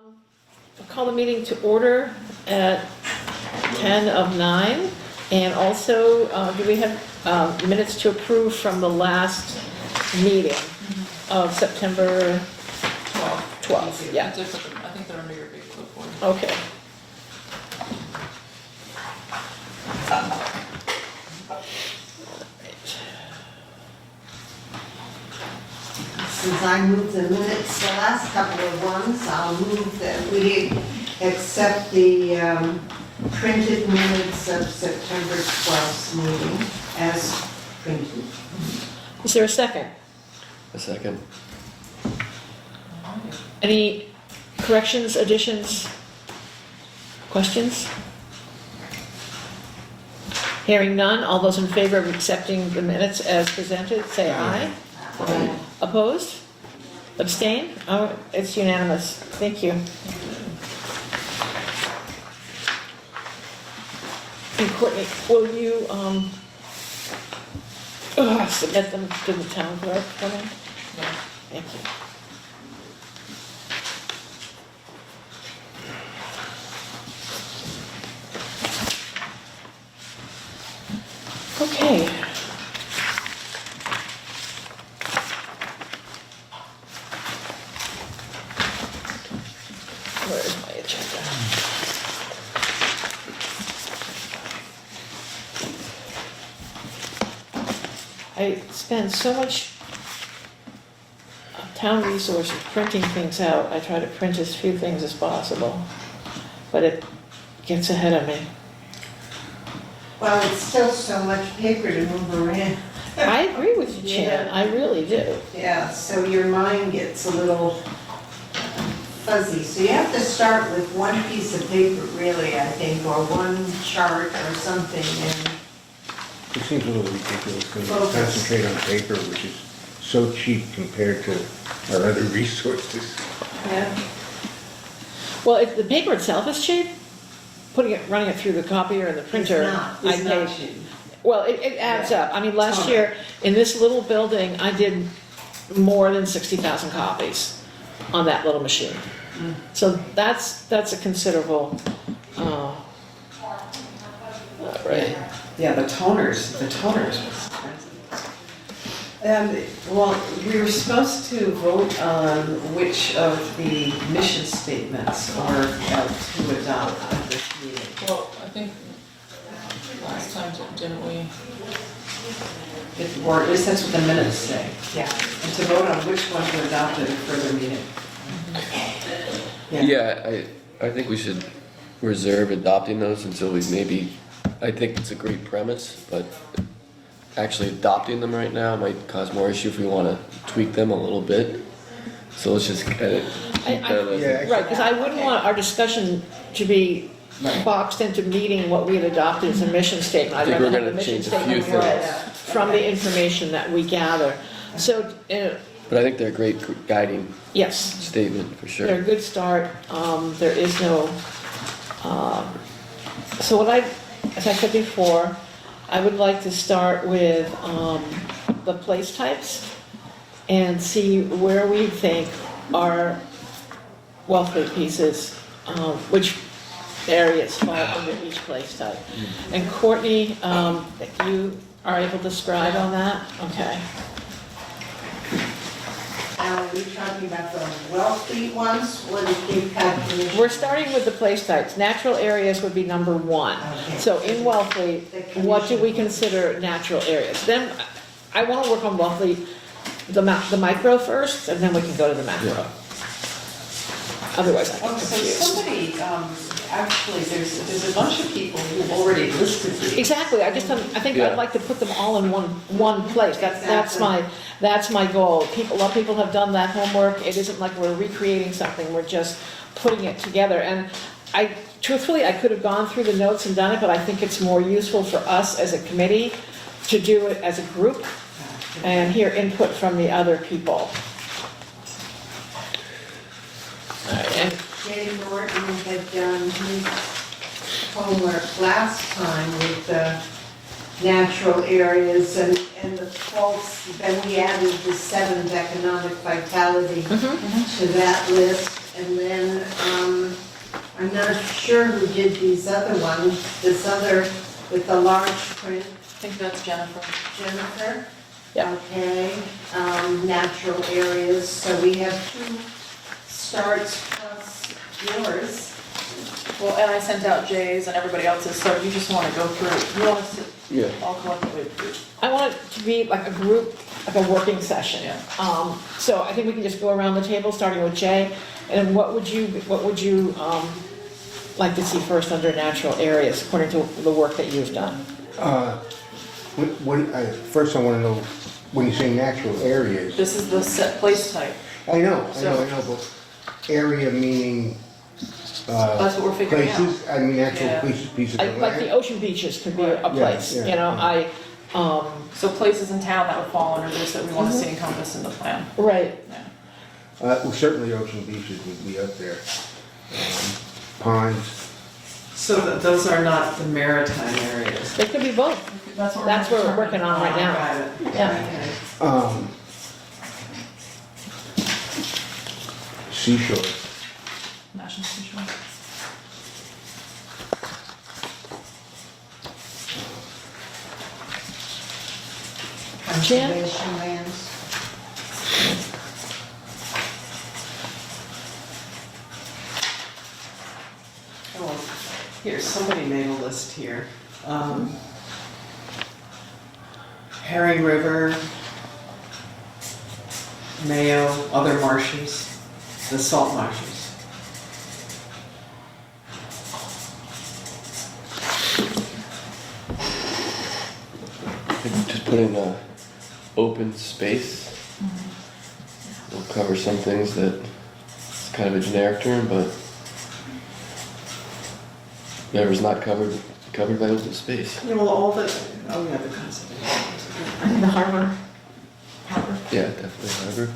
I'll call the meeting to order at 10:09. And also, do we have minutes to approve from the last meeting of September 12th? Yeah, I think they're under your big clipboard. okay. Since I moved the minutes, the last couple of ones, I'll move that we accept the printed minutes of September 12th meeting as printed. Is there a second? A second. Any corrections, additions, questions? Hearing none, all those in favor of accepting the minutes as presented, say aye. Opposed? Abstain? Oh, it's unanimous. Thank you. And Courtney, will you submit them to the town clerk for me? Yeah. Thank you. Okay. Where is my agenda? I spend so much town resources printing things out. I try to print as few things as possible, but it gets ahead of me. Well, it's still so much paper to move around. I agree with you, Chan, Yeah. I really do. Yeah, so your mind gets a little fuzzy. So you have to start with one piece of paper really, I think, or one chart or something, and It seems a little ridiculous when you Focus. concentrate on paper, which is so cheap compared to our other resources. yeah. Well, if the paper itself is cheap, running it through the copier and the printer, I It's not paid. cheap. Well, it adds Yeah. up. I mean, last Totally. year, in this little building, I did more than 60,000 copies on that little machine. So that's a considerable, right. Yeah, the toners was expensive. Well, we were supposed to vote on which of the mission statements are to adopt at this meeting. Well, I think last time, didn't we? Or at least that's what the minutes say. Yeah. And to vote on which one to adopt at a further meeting. Yeah, I think we should reserve adopting those until we maybe, I think it's a great premise, but actually adopting them right now might cause more issue if we want to tweak them a little bit. So let's just kind of keep I- that as. Yeah. Right, because I wouldn't want our discussion to be boxed into meeting what we had adopted as a mission statement. I think I'd we're rather have gonna the mission change a few statement read things. from the information that we gather. So, But I think they're a great guiding yes. statement for They're a sure. good start. There is no, so what as I said before, I would like to start with the place types and see where we think our Wellfleet pieces, which areas fall under each place type. And Courtney, if you are able to scribe on that, okay. Now, are we talking about the Wellfleet ones, or the Cape Cod Commission? We're starting with the place types. Natural areas would be number one. Okay. So in Wellfleet, what do we consider natural areas? Then, I want to work on Wellfleet, the micro first, and then we can go to the macro. Yeah. Otherwise, I Oh, get so confused. somebody, actually, there's a bunch of people who've already listed these. Exactly, I think Yeah. I'd like to put them all in one place. That's my goal. A lot of people have done that homework. It isn't like we're recreating something, we're just putting it together. And truthfully, I could have gone through the notes and done it, but I think it's more useful for us as a committee to do it as a group and hear input from the other people. All right, and Jay Norton had done his homework last time with the natural areas and the pulse, then we added the seventh economic vitality to that list. And then, I'm not sure who did these other ones, this other with the large print, I think that's Jennifer. Jennifer? Yeah. Okay, natural areas, so we have 2 starts plus yours. Well, and I sent out Jay's and everybody else's, so you just wanna go through, you want us to Yeah. all collectively? I want it to be like a group, like a working session. Yeah. So I think we can just go around the table, starting with Jay, and what would you like to see first under natural areas, according to the work that you've done? First I wanna know, when you say natural areas, This is the set place type. I know, but area meaning, That's what we're figuring out. places, I mean actual Yeah. pieces of Like the land. ocean beaches could be a Yeah, place, yeah, you know, yeah. So places in town that would fall under this that we wanna see encompassed in the plan. Right, Yeah. Well, certainly ocean beaches would be up there. Ponds, So those are not the maritime areas. it could be both. That's what That's what we're working on right now. Got it. Yeah. Okay. seashore. National Seashore. Jan? Conservation lands. Oh, here, somebody made a list here. Herring River, Mayo, other marshes, the salt marshes. Just put in open space. We'll cover some things that it's kind of a generic term, but whatever's not covered by open space. Yeah, well, all the, oh yeah, the conservation. I think the harbor. Yeah, definitely harbor.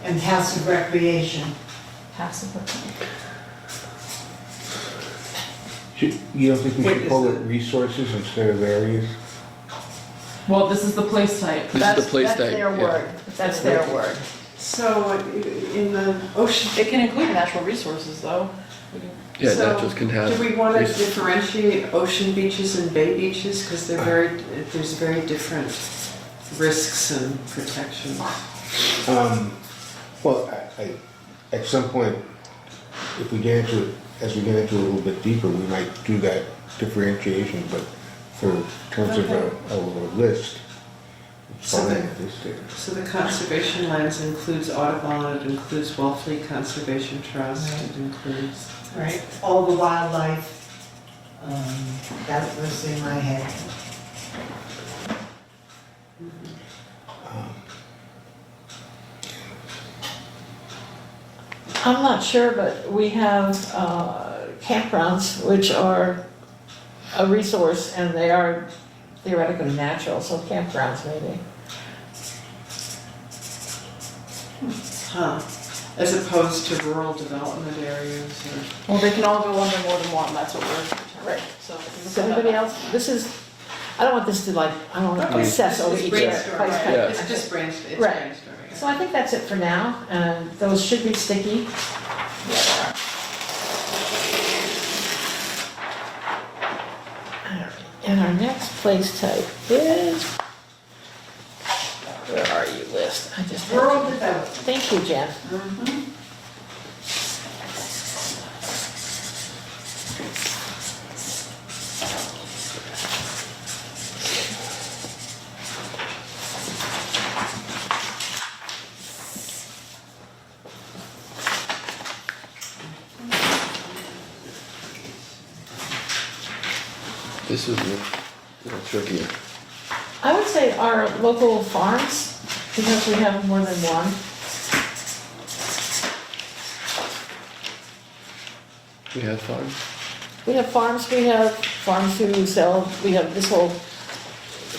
And passive recreation. Passive. You don't think we Wait, should is call it- it resources instead of areas? Well, this is the place type. This is the place That's type. their yeah. word, that's their word. So in the ocean, It can include natural resources though. We can- Yeah, So, naturals can have. do we want to res- differentiate ocean beaches and bay beaches? Because there's very different risks and protections. Well, at some point, if we get into it, as we get into it a little bit deeper, we might do that differentiation, but for terms of a list, it's So fine the- at this stage. So the conservation lands includes Audubon, it includes Wellfleet Conservation Trust, it includes, Right. All the wildlife, that was in my head. I'm not sure, but we have campgrounds, which are a resource, and they are theoretically natural, so campgrounds maybe. as opposed to rural development areas or. Well, they can all go under more than one, that's what we're, Right. so. we can Does put that anybody back. else, this is, I don't want this to like, I don't want to obsess over It's each brainstorming, place right? type. Yeah. It's just brainstorming, it's Right. brainstorming. So I think that's it for now, and those should be sticky. Yeah, they are. And our next place type is, where are you, list? I just. Rural development. Thank you, Jen. This is a little trickier. I would say our local farms, because we have more than one. We have farms. We have farms who sell, we have this whole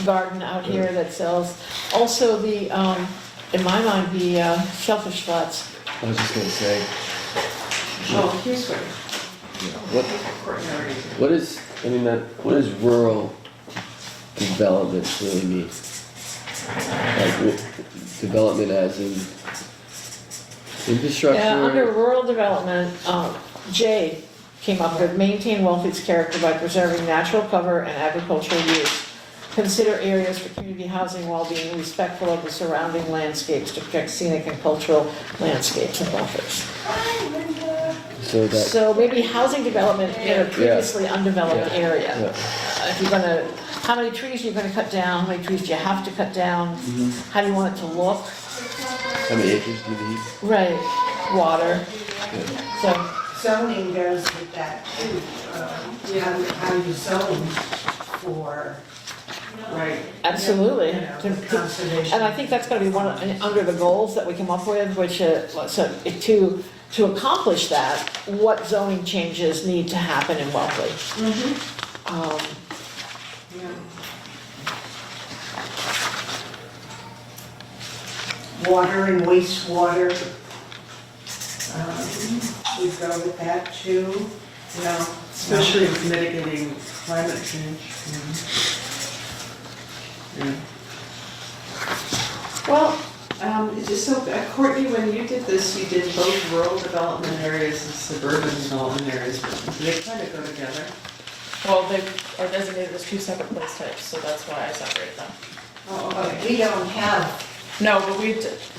garden out here that sells. Also the, in my mind, the shellfish flats. I was just gonna say, Oh, here's where, what courtyard is. what is I mean that what does rural development really mean? Like development as in Infrastructure. Yeah, under rural development, J came up with maintain Wellfleet's character by preserving natural cover and agricultural use. Consider areas for community housing while being respectful of the surrounding landscapes to protect scenic and cultural landscapes and buffers. So that, So maybe housing development in a previously undeveloped Yeah. area. yeah. If you're gonna, how many trees are you gonna cut down, how many trees do you have to cut down? How do you want it to look? How many acres do you need? Right, water, so, Zoning goes with that too, how you zone for, Right. absolutely. you know, To- with conservation. And I think that's gonna be one, under the goals that we come up with, which, so, to accomplish that, what zoning changes need to happen in Wellfleet? Um, Water and wastewater, we go with that too. Yeah, especially with mitigating climate change. Yeah. Well, so Courtney, when you did this, you did both rural development areas and suburban development areas, but they kind of go together. Well, they are designated as two separate place types, so that's why I separate them. Oh, But we don't have. No, but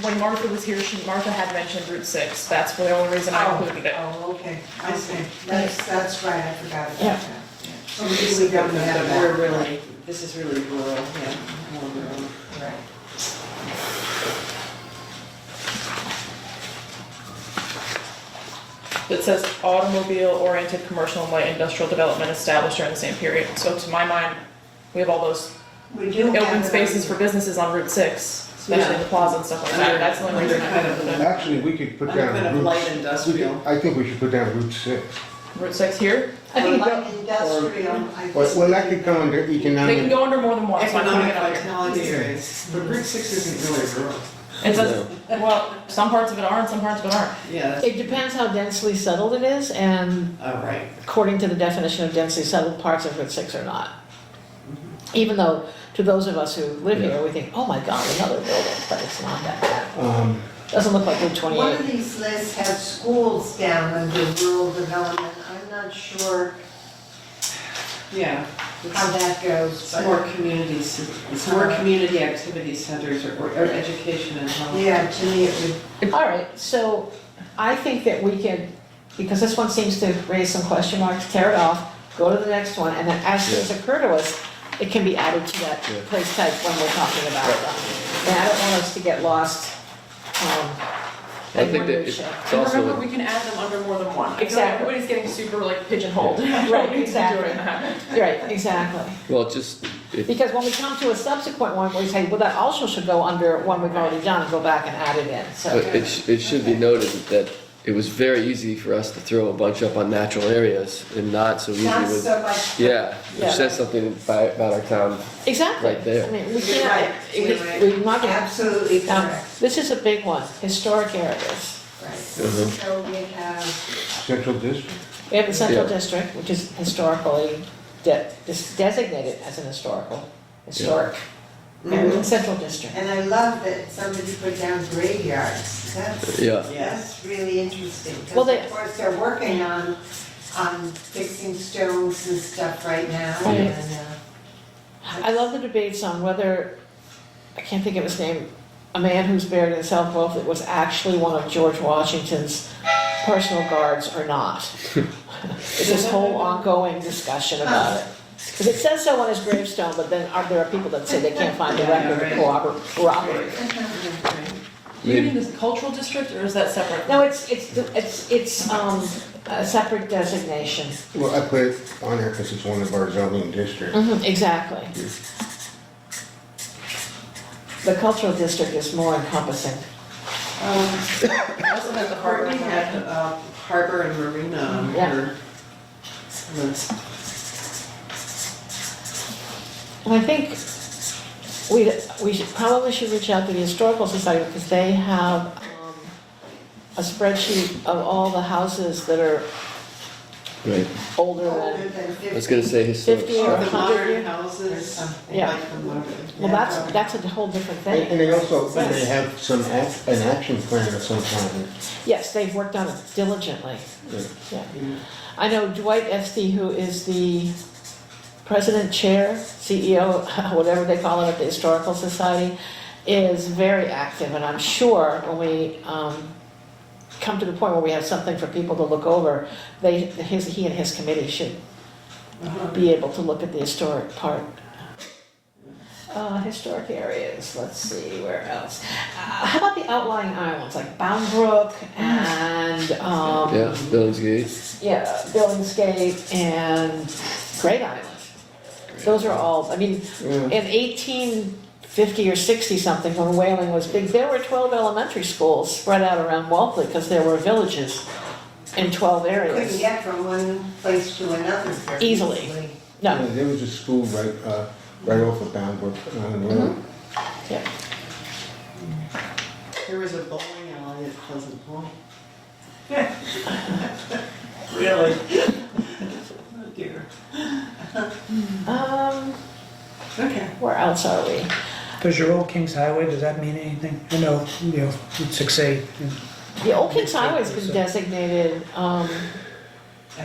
when Martha was here, Martha had mentioned Route 6, that's the only reason I included it. Oh, okay, I see. That's right, I forgot about Yeah. that. So we don't have But we're that. really, this is really rural, yeah, more rural. Right. It says automobile-oriented commercial and light industrial development established during the same period. So to my mind, we have all those We do have. open it spaces for on- businesses on Route 6, especially Yeah. the plaza and stuff like that. That's the only Under reason I kind of included it. Actually, we could put Under down kind of Route. light we industrial. could- I think we should put down Route 6. Route 6 here, I think, Light industrial, I Well, that could come under they can economic. go under more than one, so I'm putting Economic it under here. vitality areas, but Route 6 isn't really rural. It says, well, some parts of it are and some parts of it aren't. Yeah, that's, it depends how densely settled it is, and oh, right. according to the definition of densely settled, parts of Route 6 are not. Even though, to those of us who live here, we think, oh my God, another building, but it's not that bad. Doesn't look like Route One 28. of these lists has schools down under rural development. I'm not sure Yeah. how that goes, It's but more communities, it's more community activity centers or education and health. yeah, to me it would, All right, so I think that we can, because this one seems to raise some question marks, tear it off, go to the next one, and then as things occur to us, it can be added to that Yeah. place type when we're talking about them. And I don't want us to get lost. I think that it's And remember, also, we can add them under more than one. I feel like Exactly. everybody's getting super like pigeonholed. Right, Doing exactly. that. Right, exactly. well, just, it, Because when we come to a subsequent one, we say, well, that also should go under one we've already done, and go back and add it in, so. but it should be noted that it was very easy for us to throw a bunch up on natural areas and not so easy not with, so much. yeah, Yeah. which says something about our town. Exactly. Right there. I mean, we You're can't, right, you're right. we're not gonna, Absolutely correct, this is a big one, historic areas. right. Mhm. So we have, Central District. We have the Central Yeah. District, which is historically designated as an historic area, the Central District. and I love that somebody put down graveyards. Yeah, That's really interesting. Well, Because they- of course, they're working on fixing stones and stuff right now. Right. And, I love the debates on whether, I can't think of his name, a man who's buried in South Wellfleet was actually one of George Washington's personal guards or not. It's this whole ongoing discussion about it. Because it says so on his gravestone, but then there are people that say they can't find the record to corroborate it. You mean this cultural district, or is that separate? No, it's a separate designation. Well, I put it on there because it's one of our zoning districts. Exactly. The cultural district is more encompassing. Also has the harbor. Courtney had harbor and marina on Yeah. her list. And I think we probably should reach out to the Historical Society because they have a spreadsheet of all the houses that are Right. older Older than, than I was gonna 50. say historic 50 or The structure. hundred modern year? houses, Yeah. like the modern. well, that's a whole different thing. And they also, when they have some an action plan of some kind. Yes, they've worked on it diligently, Yeah. yeah. I know Dwight Estee, who is the president, chair, CEO, whatever they call it at the Historical Society, is very active, and I'm sure when we come to the point where we have something for people to look over, he and his committee should be able to look at the historic part. Historic areas, let's see, where else? How about the outlying islands, like Bound Brook and, Yeah, Billingsgate. yeah, Billingsgate and Great Island. Those are all, I mean, in 1850 or 60 something, when whaling was big, there were 12 elementary schools spread out around Walkley because there were villages in 12 Couldn't areas. get from one place to another very Easily. easily. No, Yeah, there was a school right off of Bound Brook on the road. yeah. There was a bowling alley at Pleasant Point. Really? Oh dear. Okay. Where else are we? Does your Old Kings Highway, does that mean anything? I know, Route 6A. The Old Kings Highway's been designated, A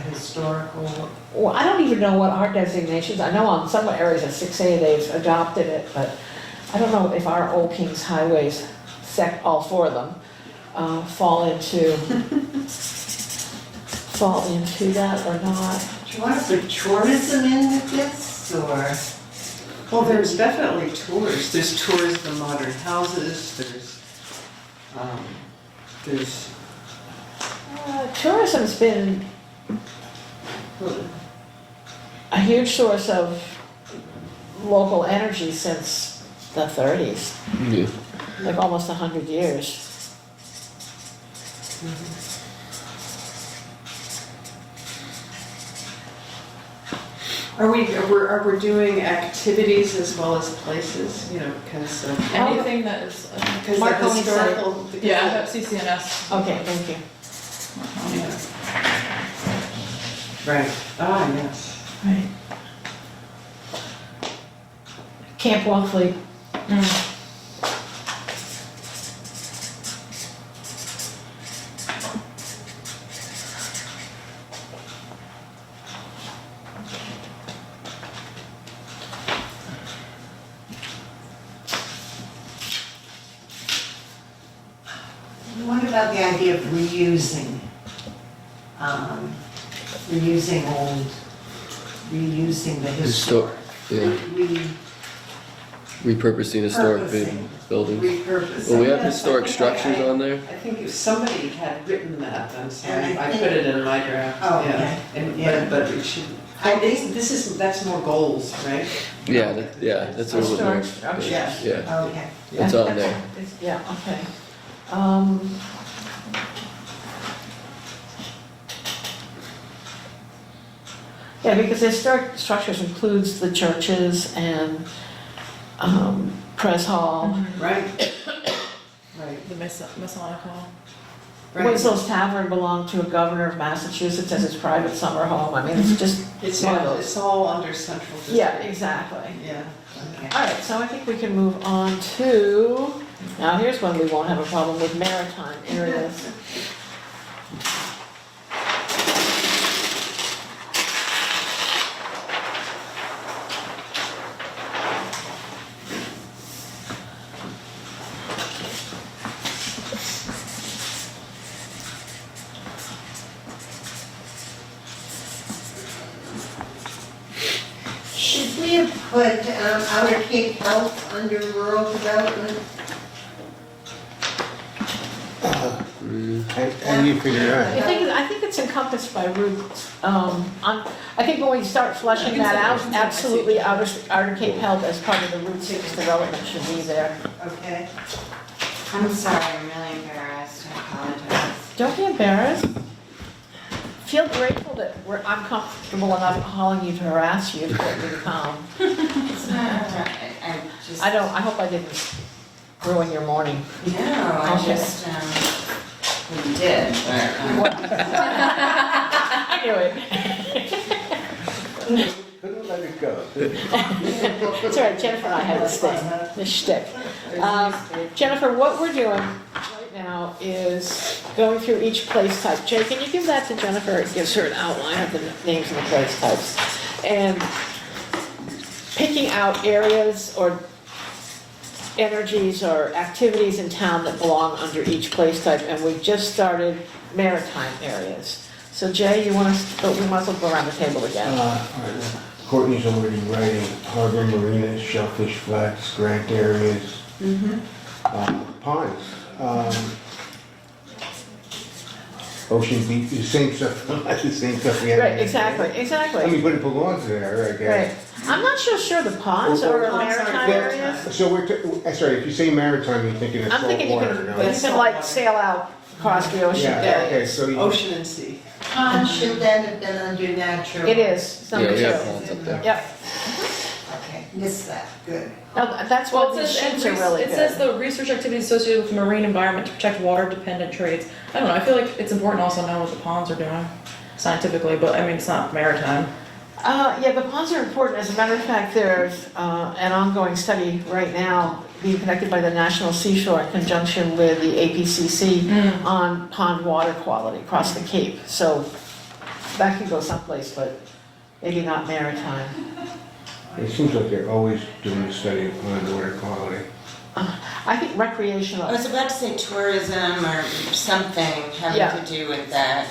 historical. well, I don't even know what our designations, I know on some areas of 6A they've adopted it, but I don't know if our Old Kings Highways, all four of them, fall into that or not. Do you want to put tourism in with this, or? Well, there's definitely tours. There's tours of the modern houses, there's, Tourism's been a huge source of local energy since the 30s, Yeah. like almost 100 years. are we doing activities as well as places, because of. Anything that is, Because the Marconi said- historical. because yeah, I of- have CCNS. Okay, thank you. Yeah. Right, yes. Right. Camp Wellfleet. What about the idea of reusing? Reusing the historic. Yeah, repurposing historic buildings. Repurposing. Well, we have Yes, I historic think structures on there. I think if somebody had written that, and so And I I think- put it in my draft, Oh, yeah. okay. And, Yeah. but it should, I think- that's more goals, right? Yeah, that's a little bit more. Historic structure. Yeah. Okay. It's on there. Yeah, okay. Yeah, because historic structures includes the churches and Press Hall. Right. Right, The Masonic Hall. right. Winslow's Tavern belonged to a governor of Massachusetts as his private summer home. I mean, it's just It's one of all, those. it's all under central district. Yeah, exactly. Yeah. Okay. All right, so I think we can move on to, now here's one we won't have a problem with, maritime areas. Should we have put Outer Cape Health under rural development? How do you figure it out? I think it's encompassed by routes. I think when we start fleshing that out, absolutely Outer Cape Health as part of the Route 6 development should be there. Okay. I'm sorry, I'm really embarrassed, I apologize. Don't be embarrassed. Feel grateful that I'm comfortable enough calling you to harass you for me to come. It's not, I just. I hope I didn't ruin your morning. No, I Okay. just, well, you did, but, I knew it. Couldn't let it go. It's all right, Jennifer and I have this thing, this shtick. Jennifer, what we're doing right now is going through each place type. Jay, can you give that to Jennifer? It gives her an outline of the names of the place types. And picking out areas or energies or activities in town that belong under each place type. And we just started maritime areas. So Jay, you want to, we might as well go around the table again. All right. Courtney's already writing harbor marinas, shellfish flats, grant areas, ponds, ocean beach, the same stuff, the same stuff we had. Right, exactly, exactly. I mean, but it belongs there, I guess. Right. I'm not sure the ponds Or- or or- maritime Yeah, areas. So sorry, if you say maritime, you're thinking of I'm salt thinking you water, can, no? you can like sail out across the ocean. Yeah, okay, Yeah. so you. Ocean and sea. Pond should then have been under natural. It is, it's Yeah, number we have two. ponds up there. Yep. Okay, missed that, good. No, that's Well, what it these says, sheets are really it says good. the research activities associated with the marine environment to protect water-dependent trades. I don't know, I feel like it's important to also know what the ponds are doing scientifically, but I mean, it's not maritime. Yeah, the ponds are important. As a matter of fact, there's an ongoing study right now being conducted by the National Seashore in conjunction with the APCC on pond water quality across the Cape. So that could go someplace, but maybe not maritime. It seems like they're always doing a study of pond water quality. I think recreational. I was about to say tourism or something Yeah. having to do with that.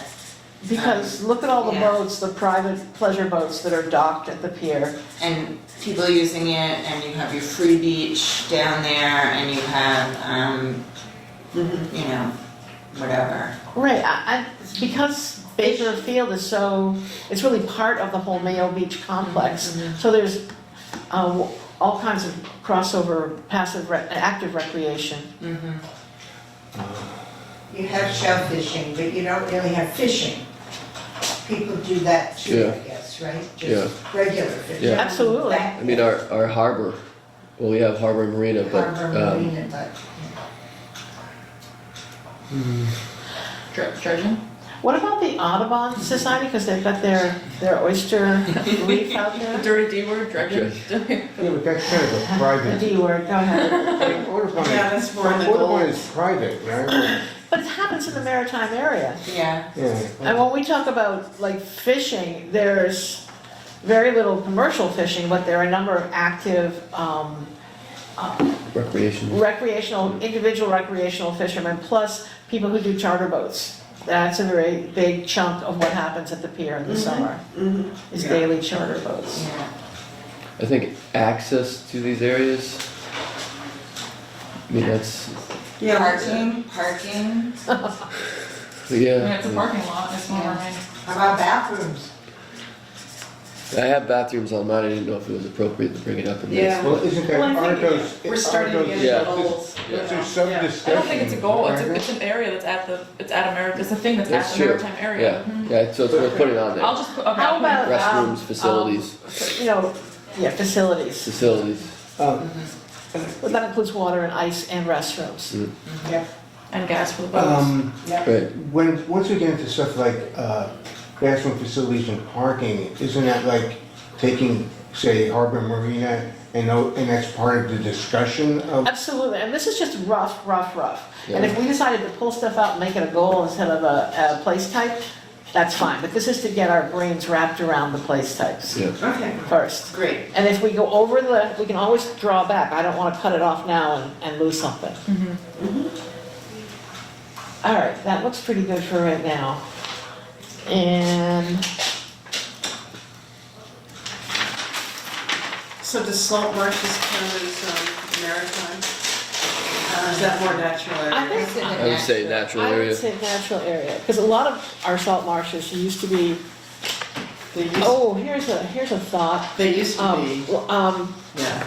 Because look at all the Yeah. boats, the private pleasure boats that are docked at the pier. And people using it, and you have your free beach down there, and you have, you know, whatever. Right, because Baker Field is so, it's really part of the whole Mayo Beach complex. So there's all kinds of crossover, passive, active recreation. You have shell fishing, but you don't really have fishing. People do that too, Yeah. I guess, right? Yeah. Just regular fishing. Yeah. Absolutely. I mean, our harbor, well, we have harbor and marina, but, Harbor marina, but. Dredging? What about the Audubon Society, because they've got their oyster reef out The there? dirty D word, dredging? Yeah, but that's kind of a The private. D word, go ahead. Audubon Yeah, that's more in the Audubon gold. is private, right? But it happens in the maritime area. Yeah. Yeah. And when we talk about like fishing, there's very little commercial fishing, but there are a number of active recreation. individual recreational fishermen, plus people who do charter boats. That's a very big chunk of what happens at the pier in the summer, is Yeah. daily charter boats. Yeah. I think access to these areas, I mean, that's, Parking. yeah. It's a parking lot, it's not our main. How about bathrooms? I have bathrooms on mine, I didn't know if it was appropriate to bring it up in this. Yeah. Well, isn't that, Well, I aren't think those? we're starting to get Yeah. into goals. There's some Yeah. discussion. I don't think it's a goal, it's aren't it's an area that's at the, it's at America, it's a thing that's That's at the true. maritime area. Yeah, so it's worth putting on I'll there. just put, okay. How I'll put it- about, Restrooms, facilities, you know, yeah, facilities. facilities. But that includes water and ice and restrooms. And gas for the boats. Right, Once we get into stuff like bathroom facilities and parking, isn't that like taking, say, Harbor Marina, and that's part of the discussion of? Absolutely, and this is just rough. And Yeah. if we decided to pull stuff out and make it a goal instead of a place type, that's fine. But this is to get our brains wrapped around the place types yeah. Okay, first. great. And if we go over we can always draw back. I don't want to cut it off now and lose something. All right, that looks pretty good for right now. And So does salt marshes count as maritime? Is that more natural area? I think I would say natural I would area. say natural area, because a lot of our salt marshes used to be, They used, oh, here's a thought. they used to be, yeah.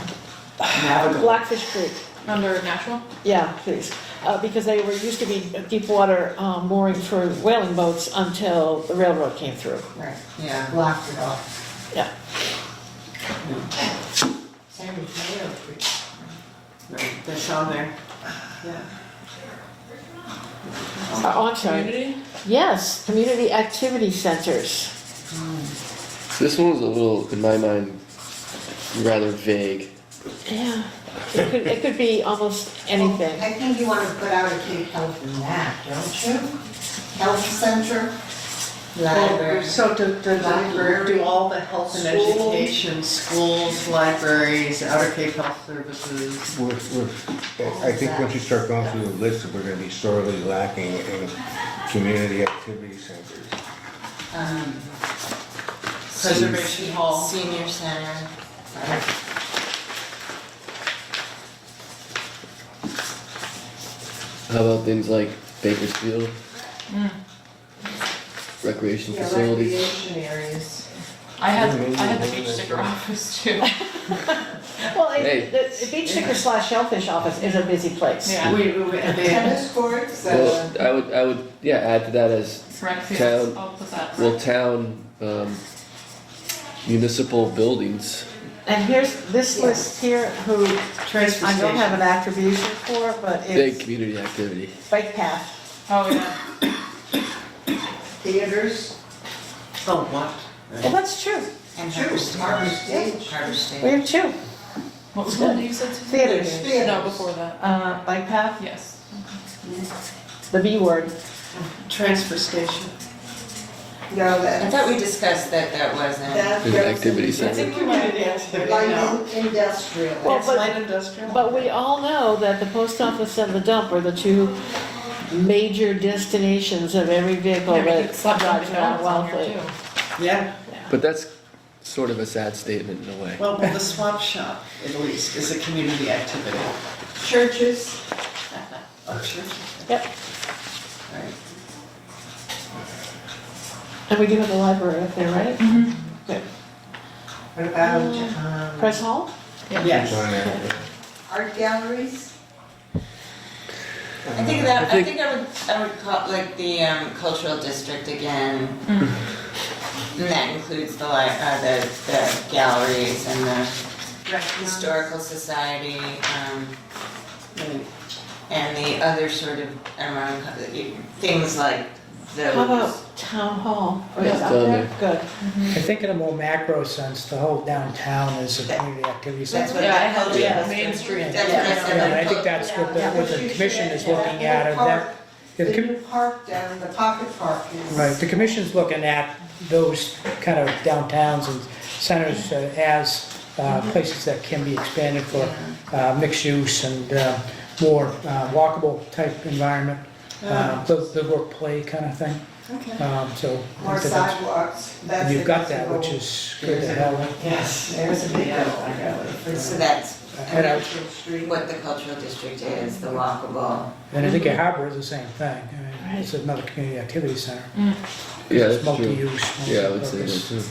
Navigable. Blackfish Creek. Under natural? Yeah, please. Because they were, used to be deep water mooring for whaling boats until the railroad came through. Right, Yeah. blocked it off. Yeah. Same as Mayo Creek. Right, they're shown there. Yeah. Oh, I'm sorry. Community? Yes, community activity centers. So this one was a little, in my mind, rather vague. Yeah, it could be almost anything. I think you want to put out a Cape Health in that, don't you? Health center, Library. So to do all the health and Schools. education, schools, libraries, Outer Cape Health Services. I think once you start going through the list, we're gonna be sorely lacking in community activity centers. Preservation Hall. Senior Center. How about things like Bakersfield? Recreation facilities? Recreation areas. I had the beach sticker office too. Well, Hey. the beach sticker / shellfish office is a busy place. Yeah. tennis courts, Well, I would, yeah, add to that as, Rec fields, Town- I'll put that. well, town, municipal buildings. And here's this list here, who Transfer I don't have station. an attribution for, but Big it's community activity. bike path. Oh, yeah. theaters, Oh, what? Well, that's true. And True. Harbor Stage. Harbor Stage. Harbor We Stage. have two. What was the one that you said? Theaters. No, before that. Bike path, Yes. the B word. Transfer station. no, I that, thought we discussed that that wasn't. that An goes activity in- center. Community activity, Like no. industrial. Well, It's but- light industrial. But we all know that the post office and the dump are the two major destinations of every vehicle Yeah, we that could slap drives Dunkin' around Donuts on here Wellfleet. too. Yeah, But that's sort of a sad statement in a way. well, the swap shop, at least, is a community activity. Churches, Oh, sure. Yep, Right. and we do have the library up there, right? Good. what about, Press Hall? Yes. On there. art galleries? I think that, I think I would call like the cultural district again. And that includes the galleries and the historical society, and the other sort of, things like those. How about Town Hall? Oh, Yeah, it's out down there? Good. I think in a more macro sense, the whole downtown is a community activity That's center. what Yeah, I I had held the you. Main Street. That's what I said. Yeah, and I like, think that's what the commission is looking Yeah, at, and that, The the new park down, the pocket park is. right, the commission's looking at those kind of downtowns and centers as places that can be expanded for mixed use and more walkable type environment, the work play kind of thing. Okay. So I More think that's- sidewalks. and you've got that, which is good to have. Yes. There's a big one. So that's And I, Natural Street. what the cultural district is, the walkable. and I think a harbor is the same thing. I mean, it's another community activity center. Yeah, It's that's true. multi-use. Yeah, I would say that multi-purpose. too.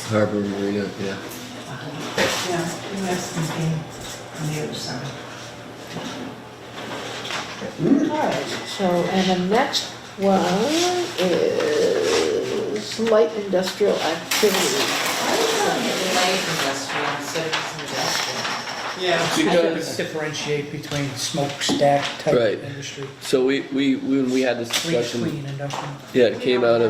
Harbor Marina, yeah. Yeah, you have something on the other side. All right, so, and the next one is light industrial activity. Light industrial instead of industrial. Yeah. Because, Differentiate between smokestack type Right. industry, so when we had this clean discussion, industrial. yeah, it came out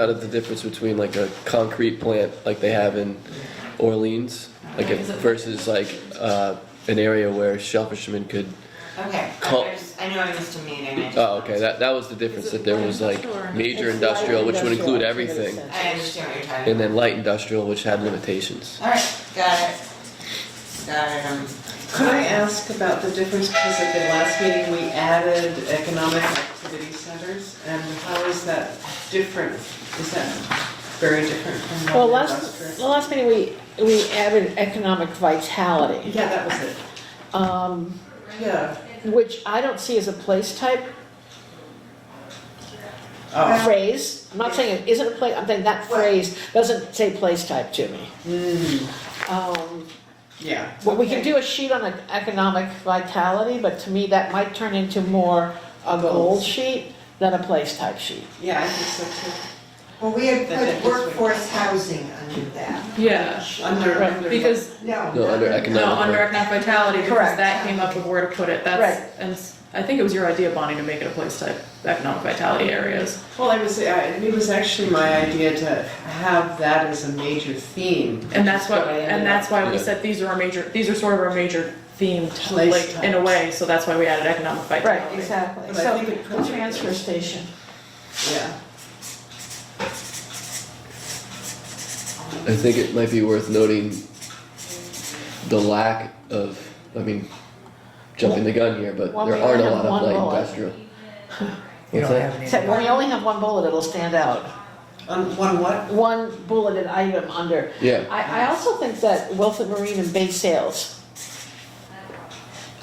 of the difference between like a concrete plant like they have in Orleans, like it versus like an area where shellfishermen could. Okay, Cul- I know I missed a meeting. I just- Oh, okay, that was the difference, that there was like major It's light industrial, which would include industrial activity everything, center. I understand what you're talking and about. then light industrial, which had limitations. All right, got it. Got it. Could I ask about the difference, because at the last meeting, we added economic activity centers, and how is that different? Is that very different from Well, light the industrial? last meeting, we added economic vitality, Yeah, that was it. Yeah. which I don't see as a place type Oh, phrase. I'm not saying it isn't a place, I'm saying that phrase doesn't say place type to me. yeah. Well, we can okay. do a sheet on economic vitality, but to me, that might turn into more a goal sheet than a place type sheet. Yeah, I think so too. Well, we had That put this would- workforce housing under that. Yeah, Under, because, No. No, under not- economic. no, under economic vitality, because Correct. that came up with where to put it, Right. that's, and I think it was your idea, Bonnie, to make it a place type, economic vitality areas. well, it was actually my idea to have that as a major theme. And that's But what, I ended and that's why we Yeah. said these are our major, these are sort of our major themed, Place like, in a types. way, so that's why we added economic vitality. Right, exactly. But I So, think it the puts it- transfer station. Yeah. I think it might be worth noting the lack of, I mean, jumping the gun here, but Well, there we aren't a only lot have of one light bullet. industrial. You What's don't that? have any. Except when we only have one bullet, it'll stand out. On one what? One bulleted item under. Yeah, I also think that Wilford Marine and Bay Sales,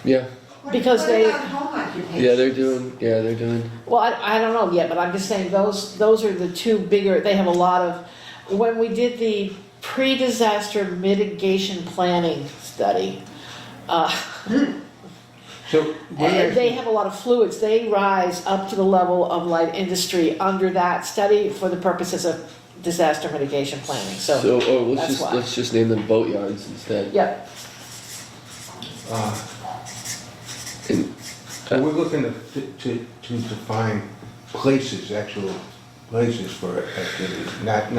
yeah, because What they- about home occupation? they're doing, well, I don't know yet, but I'm just saying those are the two bigger, they have a lot of, when we did the pre-disaster mitigation planning study, So, what and they actually, have a lot of fluids, they rise up to the level of light industry under that study for the purposes of disaster mitigation planning, so, that's why. let's just name them boatyards instead. yeah. And, so we're looking to define places, actual places for activity, not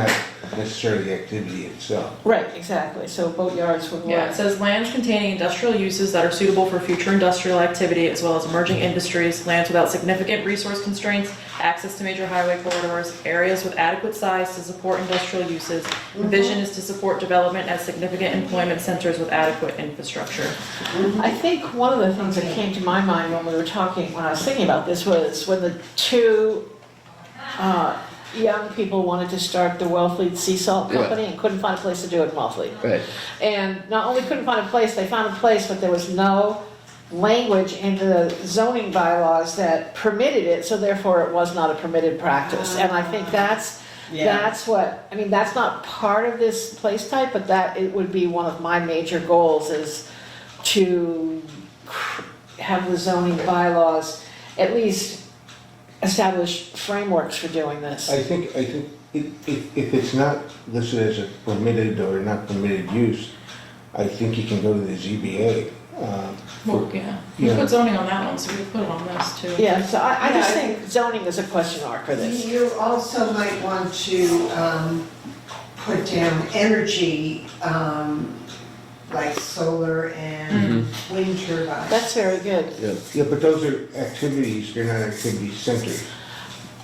necessarily activity itself. Right, exactly, so boatyards would Yeah, it work. says lands containing industrial uses that are suitable for future industrial activity as well as emerging industries, lands without significant resource constraints, access to major highway corridors, areas with adequate size to support industrial uses. Vision is to support development as significant employment centers with adequate infrastructure. I think one of the things that came to my mind when I was thinking about this was when the two young people wanted to start the Wellfleet Sea Salt Yeah. Company and couldn't find a place to do it in Wellfleet. right, And not only couldn't find a place, they found a place, but there was no language in the zoning bylaws that permitted it, so therefore it was not a permitted practice. And I think that's what, I mean, that's not part of this place type, but that it would be one of my major goals is to have the zoning bylaws at least establish frameworks for doing this. I think if it's not listed as a permitted or not permitted use, I think you can go to the ZBA. Well, yeah, we Yeah. put zoning on that one, so we put it on this too. Yeah, so I just Yeah, I think zoning is a question mark for this. You also might want to put down energy, like solar and wind turbines. That's very good. yeah. Yeah, but those are activities, they're not activity centers.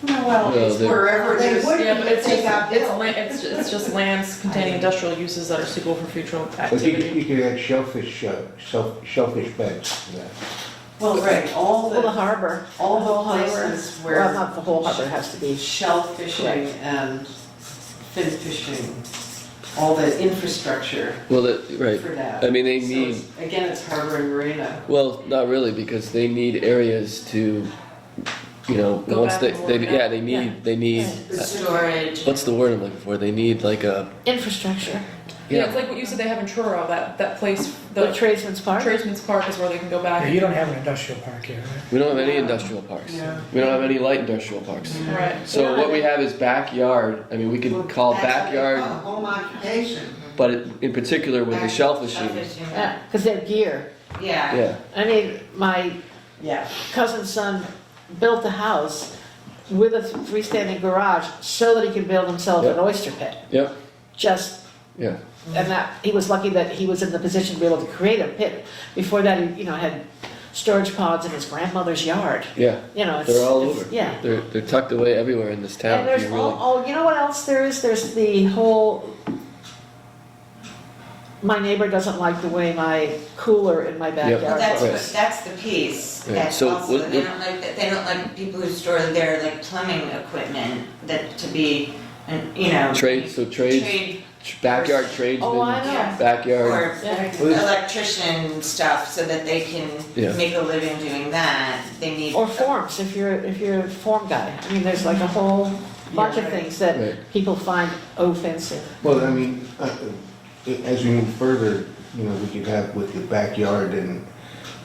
Well, No, it's they're- wherever They there's. would Yeah, but it's They just, got it's, built. it's just lands containing industrial uses that are suitable for future But you activity. could add shellfish beds to that. Well, right, all Well, the the, harbor, the all whole the harbor. places Well, where not the whole harbor, it has to be. shellfishing and fin fishing, all the infrastructure Well, right, for that. I mean, they So need, it's- Again, it's harbor and marina. well, not really, because they need areas to, you know, Go once back they, and they, work yeah, out. they need, Storage. what's the word I'm looking for? They need like a, Infrastructure, Yeah, it's like what you said they have in Truro, that place, the the Tradesman's Park. Tradesman's Park is where they can go back. Yeah, you don't have an industrial park here, right? we don't have any industrial parks. Yeah. We don't have any light industrial parks. Right. So what we have is backyard, I mean, we could call That's what they backyard, call Home occupation. but in particular with the shellfishing, Shellfishing. Yeah, because they have gear. Yeah. yeah, I mean, my Yeah. cousin's son built a house with a freestanding garage so that he could build himself an Yep. oyster pit. yeah, Just, yeah. and that, he was lucky that he was in the position to be able to create a pit. Before that, he, had storage pods in his grandmother's yard. Yeah, You know, it's. they're all it's- over. Yeah. They're tucked away everywhere in this town. And if there's you really- you know what else there is? There's the whole, my neighbor doesn't like the way my cooler in my Well, backyard that's Right. looks. that's the piece. Right. That's So also, what- they don't like that, they don't like people who store their like plumbing equipment that to be, and Trade, so trades, trade backyard Oh, I tradesmen, know. backyard, or Yeah. electrician stuff so that they can Yeah. make a living doing that. They need. Or forms, if you're a form guy. I mean, there's like a whole bunch of things that Right. people find offensive. Well, I mean, as we move further, we could have with the backyard and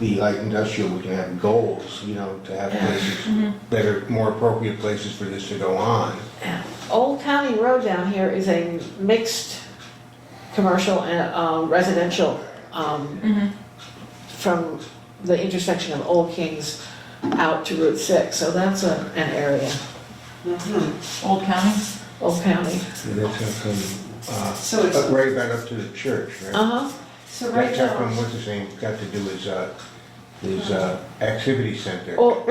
the light industrial, we can have goals, to have places, better, more appropriate places for this to go on. Yeah. Old County Road down here is a mixed commercial and residential from the intersection of Old Kings out to Route 6, so that's an area, Old County? Old County. And that's how come, So it's- right back up to the church, right? Uh-huh, So right That's how now, come, what's his name, got to do his activity center. well,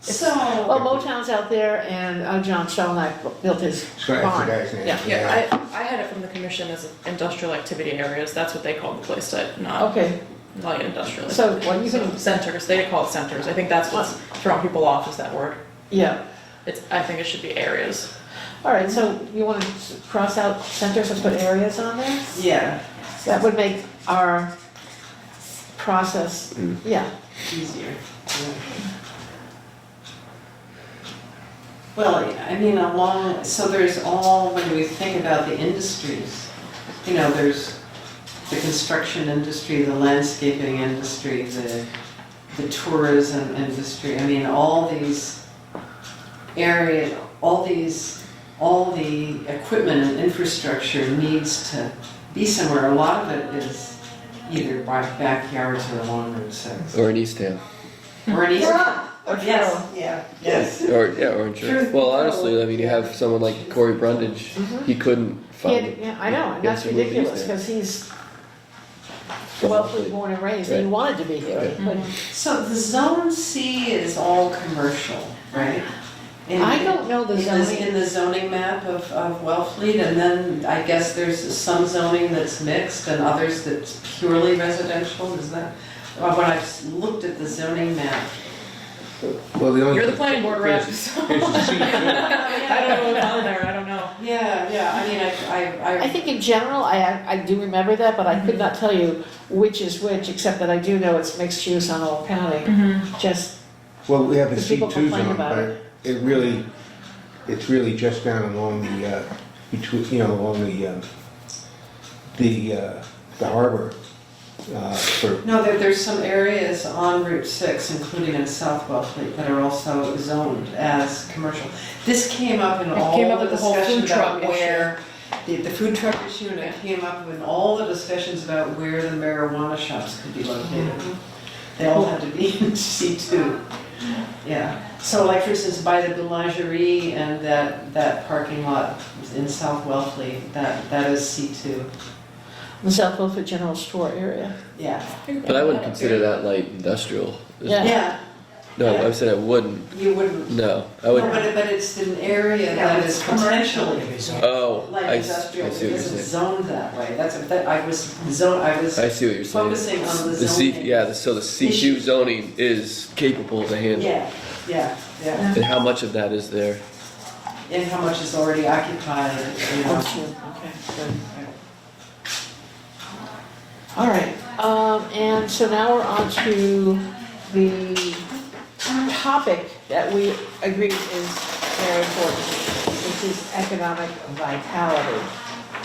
so, well, Motown's out there and John Stelnack built his That's the barn. guy's name. Yeah. Yeah, I had it from the commission as industrial activity areas, that's what they called the place type, not Okay, light industrial. so, well, you So can, centers, they call it centers, I think that's what's throwing people off is that word. yeah. I think it should be areas. All right, so you want to cross out centers and put areas on there? yeah, That would make our process, yeah. easier. Yeah. Well, I mean, so there's all, when we think about the industries, you know, there's the construction industry, the landscaping industry, the tourism industry, I mean, all these areas, all the equipment and infrastructure needs to be somewhere. A lot of it is either by backyards or along Route 6. Or in Eastham. Or an easy. Or Yes, Truro. yeah, yes. Or, yeah, or in church. Truth Well, be honestly, told, I mean, you have someone like Corey Brundage, he couldn't find. Yeah, I know, and He had that's to move ridiculous, Eastham. because he's wealthily born and raised, and he Right. wanted to be here, but So the Zone C is all commercial, right? I don't know the zoning. In the zoning map of Wellfleet, and then I guess there's some zoning that's mixed and others that's purely residential, is that? When I've looked at the zoning map. Well, the only. You're the planning board rep, so. Here's the C2. I don't know what's on there, I don't know. Yeah, I mean, I think in general, I do remember that, but I could not tell you which is which, except that I do know it's mixed use on Old County, just, Well, we have the The people C2 complain zone, about but it's really just down along the, between, you know, along the harbor, for, No, there's some areas on Route 6, including in South Wellfleet, that are also zoned as commercial. This came up in It all came up the with the whole discussion food truck about where, the food truck issue, and it came up in all the discussions about where the marijuana shops could be located. They all had to be in C2. Yeah, so like for instance, by the boulangerie and that parking lot in South Wellfleet, that is C2. the South Wilford General Store area. Yeah. But I wouldn't consider that light industrial. Yeah. Yeah, No, Yeah. I said I wouldn't. you wouldn't. No, I No, would. but it's an area that is potentially Oh, light I industrial, see what you're because it's saying. zoned that way. I was I see what you're saying. focusing on the The C, zoning. yeah, so the C2 issue. zoning is capable of a handle. Yeah, And how much of that is there? and how much is already occupied, you know. Oh, shoot, okay, good. All right, and so now we're on to the topic that we agreed is very important, which is economic vitality.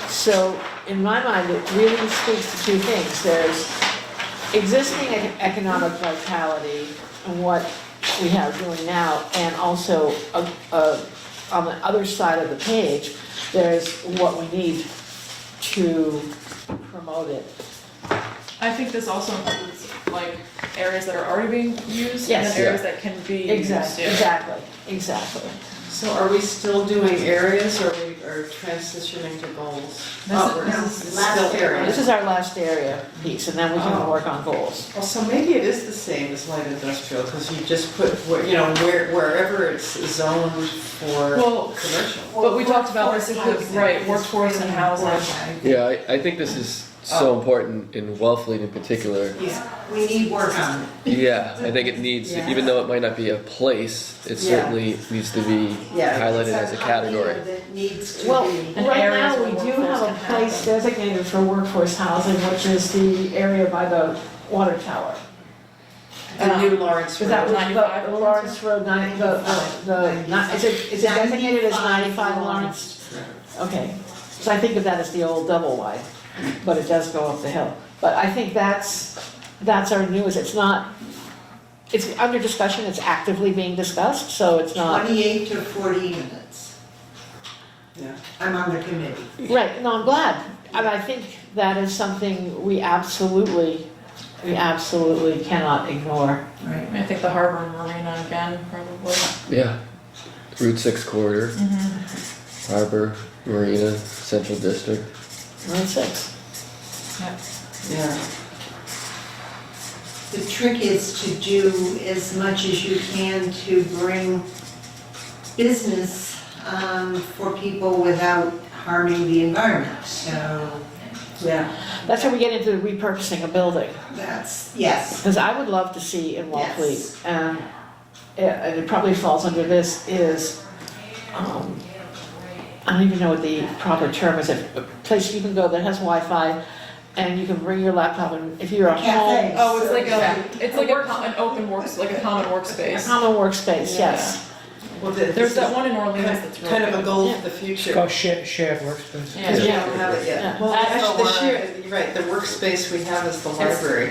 So in my mind, it really speaks to two things. There's existing economic vitality and what we have doing now, and also on the other side of the page, there's what we need to promote it. I think this also includes like areas that are already being used and Yes. then areas that can be used. Exactly, yeah. exactly. So are we still doing areas, or we are transitioning to goals? This It's last still area. This is our last area piece, and then we can Oh. work on goals. Well, so maybe it is the same as light industrial, because you just put, you know, wherever it's zoned for Well, commercial. But we talked about this, right, workforce and housing. Yeah, I think this is so important in Wellfleet in particular. Yeah, we need work on it. Yeah, I think it needs, Yeah. even though it might not be a place, it Yeah. certainly needs to be Yeah. highlighted as a category. That needs to Well, be. And right areas now, where we do workforce have a can place happen. designated for workforce housing, which is the area by the water tower. The new Lawrence Is that Road. what 95 the Lawrence Road, is it designated as 95 Lawrence? Okay, so I think of that as the old double wide, but it does go up the hill. But I think that's our newest, it's not it's under discussion, it's actively being discussed, so it's not, 28 to 40 units. Yeah. I'm on the committee. right, no, I'm glad. And I think that is something we absolutely cannot ignore. Right. I think the harbor and marina again, probably. Yeah. Route 6 corridor, harbor, marina, central district. Route 6. Yeah. The trick is to do as much as you can to bring business for people without harming the environment. So, Yeah. That's where we get into repurposing a building. that's, yes. Because I would love to see in Wellfleet, Yes. and it probably falls under this, is, I don't even know what the proper term is, a place you can go that has Wi-Fi, and you can bring your laptop, and if you're at Cafe. home, Oh, it's like Yeah. an open works, like a common a workspace. common workspace, yes. Well, There's that one in Orleans that's really kind of a good. goal for the It's future. called shared workspace. Yeah. We don't have it Yeah. yet. Well, That's the actually, this one. year, you're right, the workspace we have is the library.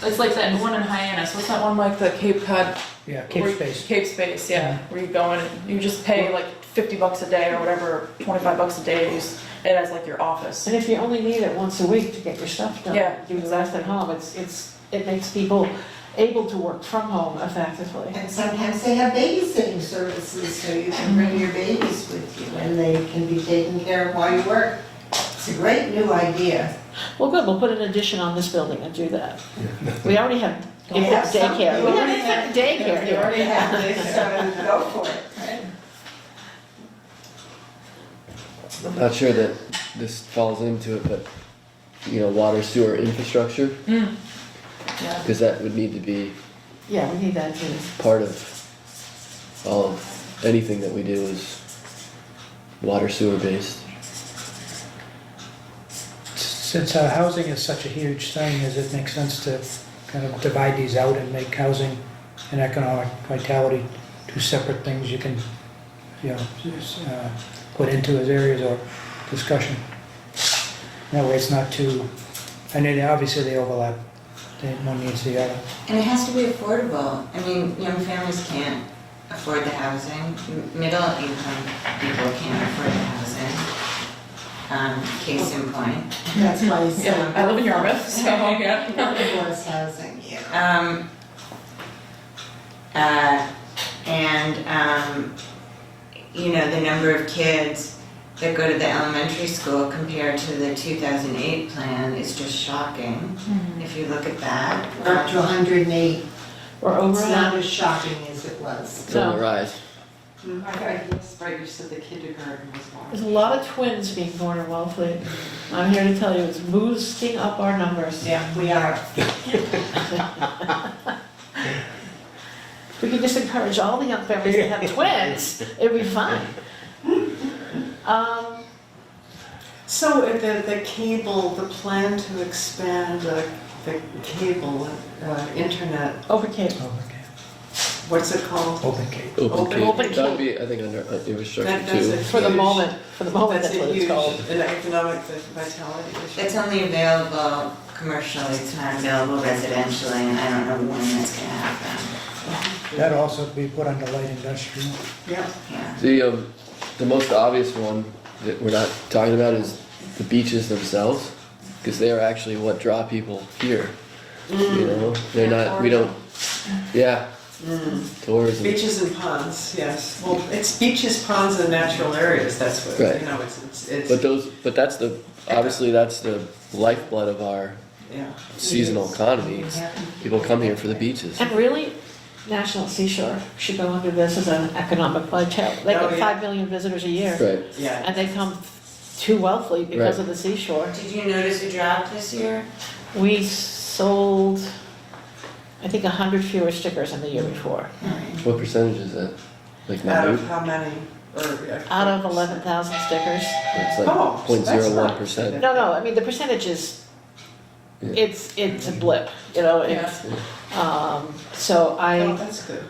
It's like that one in Hyannis. What's that one like the Cape Cod? Yeah, Cape where- Space. Cape Space, yeah. Where you go in and you just pay like $50 a day or whatever, $25 a day. It has like your office. And if you only need it once a week to get your stuff done, Yeah, do the rest at home, it makes people able to work from home effectively. And sometimes they have babysitting services, so you can bring your babies with you and they can be taken care of while you work. It's a great new idea. Well, good, we'll put an addition on this building and do that. We already have We have some- daycare. you We already have have- daycare You already here. have this, so go for it. right? I'm not sure that this falls into it, but, water sewer infrastructure, Yeah. because that would need to be Yeah, we need that too. part of all of anything that we do is water sewer based. Since housing is such a huge thing, does it make sense to kind of divide these out and make housing and economic vitality two separate things you can, put into as areas of discussion? That way it's not too, I mean, obviously they overlap, one needs the other. And it has to be affordable. I mean, young families can't afford the housing. Middle income people can't afford the housing. Case in point. That's why it's. Yeah, I live in Yarmouth, so yeah. Workforce housing, yeah. The number of kids that go to the elementary school compared to the 2008 plan is just shocking, if you look at that. We're up to 108. We're over It's it. not as shocking as it was. It's on the rise. Right, you said the kindergarten was large. There's a lot of twins being born in Wellfleet. I'm here to tell you, it's boosting up our numbers. Yeah, we are. If we could just encourage all the young families to have twins, it'd be fine. So the cable, the plan to expand the cable, internet, Open cable. what's it called? Open Cape. Open That would be, I think, under infrastructure That's too. a For the huge- moment, that's what That's it's a huge, called. an economic vitality issue. It's only available commercially, it's not available residentially, and I don't know when that's gonna happen. That'd also be put under light industrial. Yeah. Yeah. The most obvious one that we're not talking about is the beaches themselves, because they are actually what draw people here. They're not, we don't, yeah, tourism. Beaches and ponds, yes. Well, it's beaches, ponds, and natural areas, that's what, Right. it's, But that's obviously that's the lifeblood of our yeah. seasonal economy. People come here for the beaches. And really, National Seashore should go under this as an economic vitality. They Oh, get yeah. 5 million visitors a year. Right. Yeah. And they come to Wellfleet because Right. of the seashore. Did you notice a drop this year? We sold, I think, 100 fewer stickers than the year before. What percentage is that? Like Out minute? of how many? Out of 11,000 stickers. It's like Oh, that's not 0.01%. No, I mean, the percentage is, Yeah. it's a blip, it's, so Oh, I, that's good.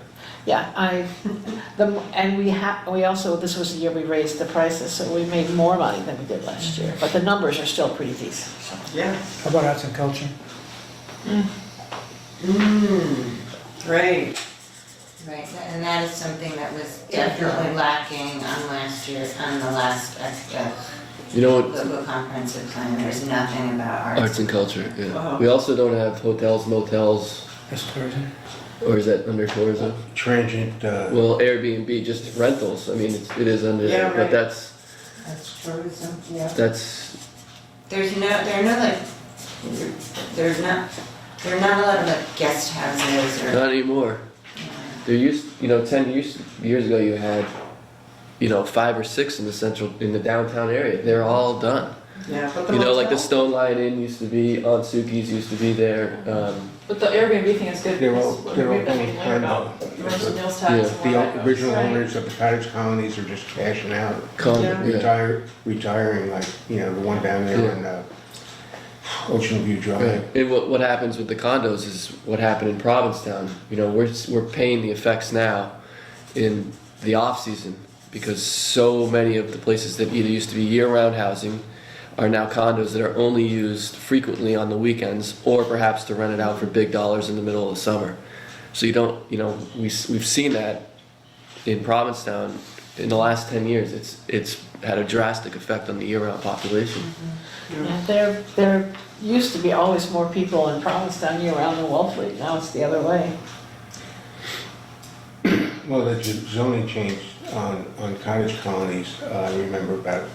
and we also, this was the year we raised the prices, so we made more money than we did last year, but the numbers are still pretty decent, so. Yeah. How about arts and culture? Right. Right, and that is something that was definitely lacking on the last You know what, local comprehensive plan. There's nothing about arts. arts and culture, yeah. Wow. We also don't have hotels, motels, That's tourism. or is that under tourism? Transient, Well, Airbnb, just rentals, I mean, it is under Yeah, there, but right. that's, tourism, yeah. There are not a lot of like guest houses or. not anymore. There used, 10 years ago, you had, 5 or 6 in the downtown area. They're all done. Yeah, but the Like the hotel- Stone Lion Inn used to be, Aunt Suki's used to be there. But the Airbnb thing is good. They're all- because they're all we've been learning about kind of- emergency meals tax and the where that goes. original Right. owners of the cottage colonies are just cashing out, Yeah. retiring, like, the one down there Yeah. on Ocean View Drive. Right. And what happens with the condos is what happened in Provincetown. We're paying the effects now in the off season because so many of the places that either used to be year-round housing are now condos that are only used frequently on the weekends or perhaps to rent it out for big dollars in the middle of the summer. So you don't, we've seen that in Provincetown in the last 10 years. It's had a drastic effect on the year-round population. Yeah, there used to be always more people in Provincetown year-round than Wellfleet, now it's the other way. Well, the zoning changed on cottage colonies, I remember about,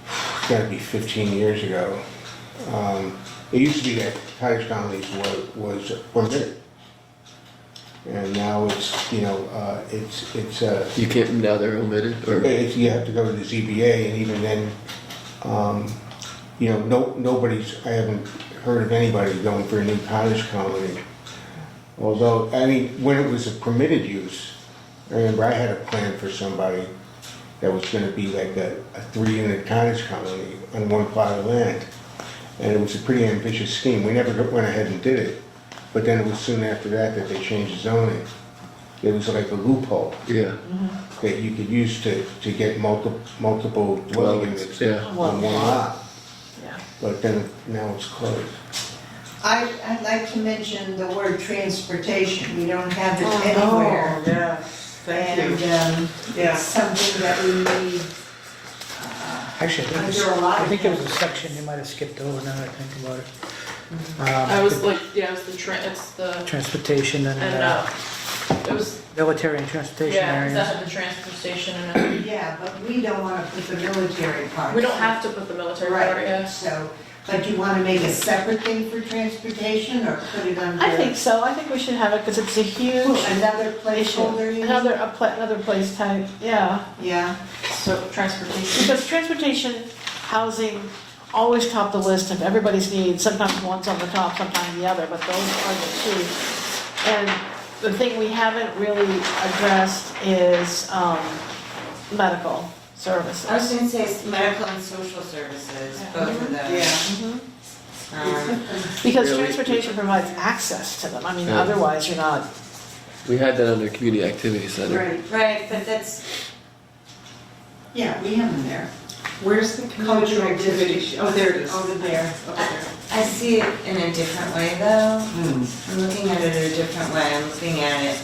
it's gotta be 15 years ago. It used to be that cottage colonies was permitted. And now it's, You can't, now they're omitted or? you have to go to the ZBA, and even then, I haven't heard of anybody going for a new cottage colony. Although, when it was a permitted use, I remember I had a plan for somebody that was gonna be like a 3-unit cottage colony on one plot of land. And it was a pretty ambitious scheme. We never went ahead and did it. But then it was soon after that they changed the zoning. It was like a loophole Yeah. that you could use to get multiple dwelling units Yeah. on one lot. Yeah. But then, now it's closed. I'd like to mention the word transportation, we don't have it anywhere. Oh, yeah, thank you. And Yeah. it's something that we need Actually, under a lot I of. think there was a section you might have skipped over now that I think about it. I was like, yeah, it was it's the, Transportation and, and it was, military and transportation yeah, 'cause that areas. had the transfer station in it. Yeah, but we don't want to put the military part. We don't have to put the military part, Right, yeah. so, but you want to make a separate thing for transportation or put it under? I think so, I think we should have it because it's a huge Another issue. placeholder, you mean? Another place type, yeah. Yeah, So transportation. Because transportation, housing, always top the list of everybody's needs. Sometimes one's on the top, sometimes the other, but those are the two. And the thing we haven't really addressed is medical I was services. gonna say it's medical and social services, both of those. Yeah. Because Really? transportation provides access to them. I mean, Yeah. otherwise you're not, We had that under community activity center. Right, Right, but that's, yeah, we have them there. where's the cultural activity? Oh, there it is. Over there. Over there. I see it in a different way though. Hmm. I'm looking at it in a different way. I'm looking at it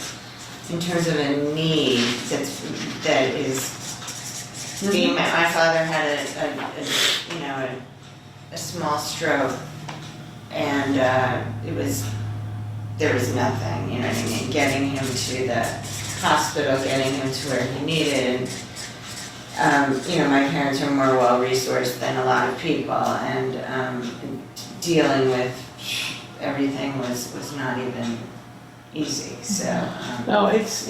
in terms of a need that is being met. My father had a small stroke and there was nothing, you know what I mean? Getting him to the hospital, getting him to where he needed. My parents are more well-resourced than a lot of people and dealing with everything was not even easy, so. no, it's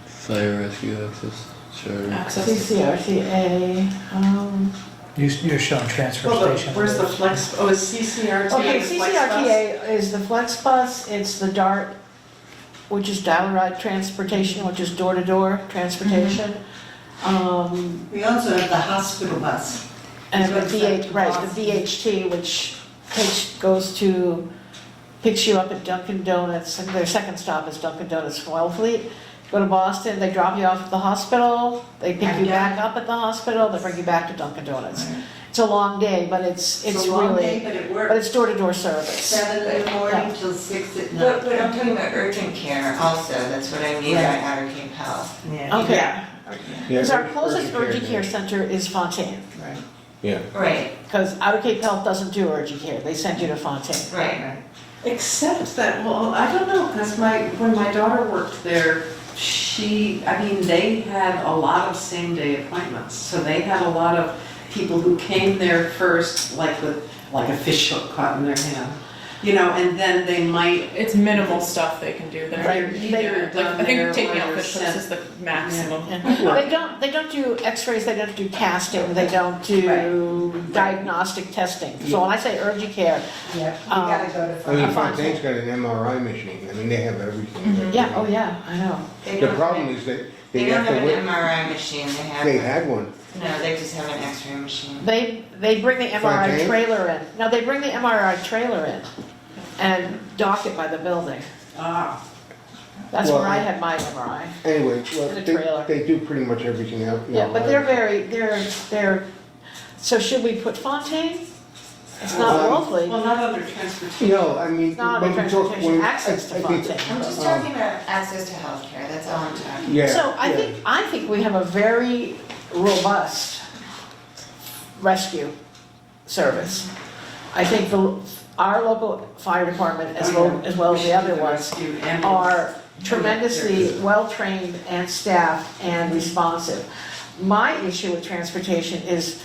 Fire rescue access, sure. Access. CCRTA, You're showing transfer Well, station. where's the flex, oh, is CCRTA Okay, the flex bus? CCRTA is the flex bus, it's the DART, which is dial ride transportation, which is door-to-door transportation. We also have the hospital bus. And the Is what it's the VHT, which picks you up at Dunkin' Donuts, and their second stop is Dunkin' Donuts Wellfleet. Go to Boston, they drop you off at the hospital, they pick you back up at the hospital, they bring you back to Dunkin' Donuts. It's a long day, but it's It's a long day, really, but it but works. it's door-to-door service. 7 in the morning till 6 at night. But I'm talking about urgent care also, that's what I mean by Right. Outer Cape Health. Yeah. Okay. Yeah, Because our closest urgent urgent care center is Fontaine, Right. Yeah, Right, because Outer Cape Health doesn't do urgent care, they send you to Fontaine. right. Except that, well, I don't know, because when my daughter worked there, they had a lot of same-day appointments. So they had a lot of people who came there first, like with, like a fish hook caught in their hand, and then they might, It's minimal stuff they can do there. Right. Either, like, I think taking out fish hooks is the maximum. Yeah. They don't do x-rays, they don't do casting, they don't do diagnostic testing. So when I say urgent care, Yeah, you gotta go to I mean, Fontaine. Fontaine's got an MRI machine, I mean, they have everything. yeah, oh yeah, I know. They The don't problem have- is that They they don't have have to an wait, MRI machine, they had one. no, they just have an X-ray machine. They bring the MRI Fontaine? trailer in. No, they bring the MRI trailer in and dock it by the building. That's Well, where I had my MRI. Anyway, well, In the trailer. they do pretty much everything else. Yeah, but so should we put Fontaine? It's not Wolfley. well, not under transportation. I mean. It's not when under we talk- transportation, when- access to I think- Fontaine. I'm just talking about access to healthcare, that's all I'm talking. Yeah. So I yeah. think we have a very robust rescue service. I think our local fire department, as well as the other ones, are tremendously well-trained and staffed and responsive. My issue with transportation is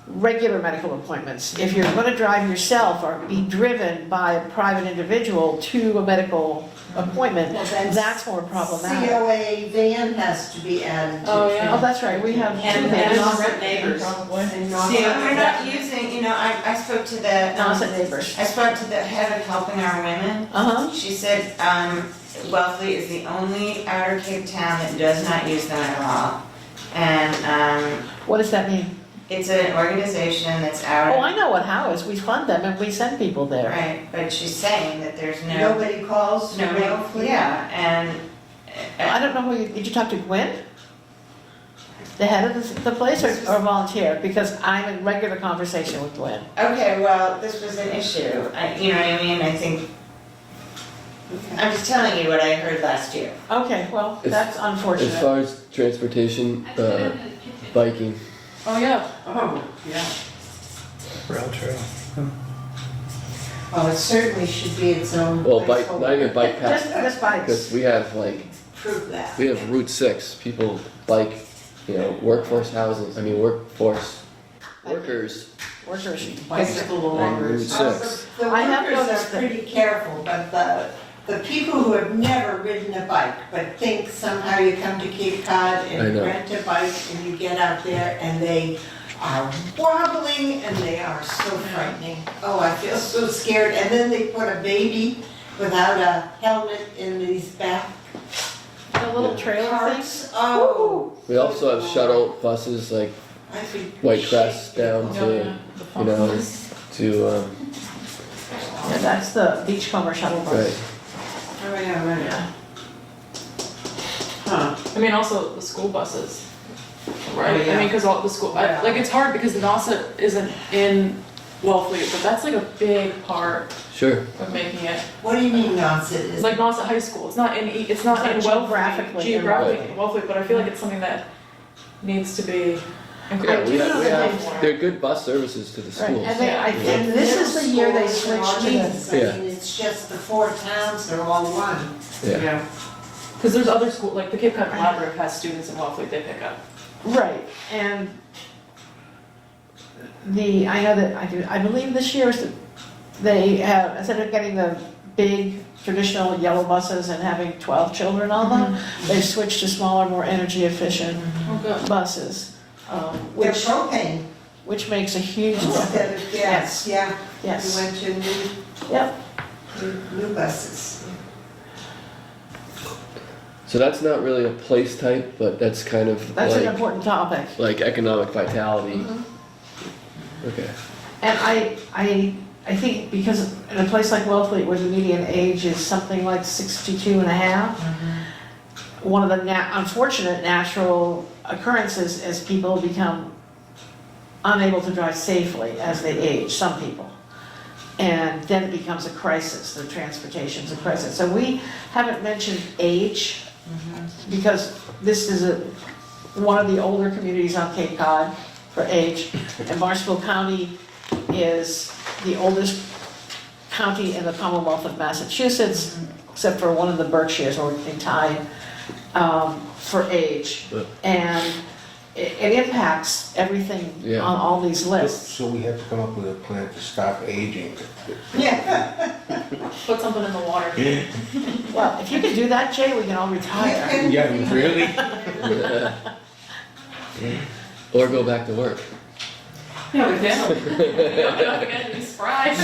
regular medical appointments. If you're gonna drive yourself or be driven by a private individual to a medical appointment, Well, then that's more problematic. COA van has to be added to. Oh, yeah. Oh, that's right, we have two And vans. Nauset neighbors. Probably. And See, not- we're not using, I spoke to the, Nauset neighbors. I spoke to the head of Helping Our Women. Uh-huh. She said, Wellfleet is the only Outer Cape town that does not use them at all. And, What does that mean? it's an organization that's out. Oh, I know what Howe is, we fund them and we send people there. Right, but she's saying that there's no. Nobody calls to Nobody, Wellfleet? yeah, and. I don't know did you talk to Gwen? The head of the place or volunteer? Because I'm in regular conversation with Gwen. Okay, well, this was an issue, you know what I mean, I think, I'm just telling you what I heard last year. Okay, well, As- that's As unfortunate. far as transportation, biking, Oh, yeah. Oh, yeah. Rail trail. Well, it certainly should be its own. well, bike, placeholder. not even bike paths, Just bikes. because we have Prove that. we have Route 6, people bike, workforce houses, workforce workers Workers. Bicycle on along. Route 6. The I have workers noticed are that- pretty careful, but the people who have never ridden a bike, but think somehow you come to Cape Cod I and know. rent a bike and you get out there and they are wobbling and they are so frightening. Oh, I feel so scared. And then they put a baby without a helmet in these back The little trailer things. carts. Oh. We also have shuttle buses like I could White Crest shake down people. to, to, Yeah, that's the Beachcomber shuttle bus. right. Oh, yeah, right. Yeah. Huh. I mean, also the school buses, right? Oh, yeah. I mean, because all the school, Yeah. like, it's hard because Nauset isn't in Wellfleet, but that's like a big part Sure. of making it. What do you mean Nauset It's is? like Nauset High School, it's not in Wellfleet. geographically in Geographically in Wellfleet, but I feel like it's something that needs to be Yeah, encouraged. we do know that have, they're good bus services to the Right, schools. and and this is the year they switched to the, Jesus, I Yeah. mean, it's just the 4 towns, they're all one. Yeah. Because there's other school, like the Cape Cod Collaborative has students in Wellfleet they pick up. right, and I know that, I believe this year they have, instead of getting the big traditional yellow buses and having 12 children on them, they've switched to smaller, more energy efficient Oh, good. buses, They're which, propane which makes a huge difference. instead of gas, yeah. We Yes, went to yep, new buses. So that's not really a place type, but that's kind of that's an like, important topic. like economic vitality. Mhm. Okay. And I think because in a place like Wellfleet, where the median age is something like 62 and a half, one of the unfortunate natural occurrences as people become unable to drive safely as they age, some people. And then it becomes a crisis, the transportation's a crisis. So we haven't mentioned age, because this is one of the older communities on Cape Cod for age. And Marshall County is the oldest county in the Commonwealth of Massachusetts, except for one of the Berkshires, or in time, for age. And it impacts everything Yeah. on all these lists. So we have to come up with a plan to stop aging. Yeah. Put something in the water. Well, if you can do that, Jay, we can all retire. Yeah, really? Or go back to work. Yeah, but Yeah. Don't forget, he's fried.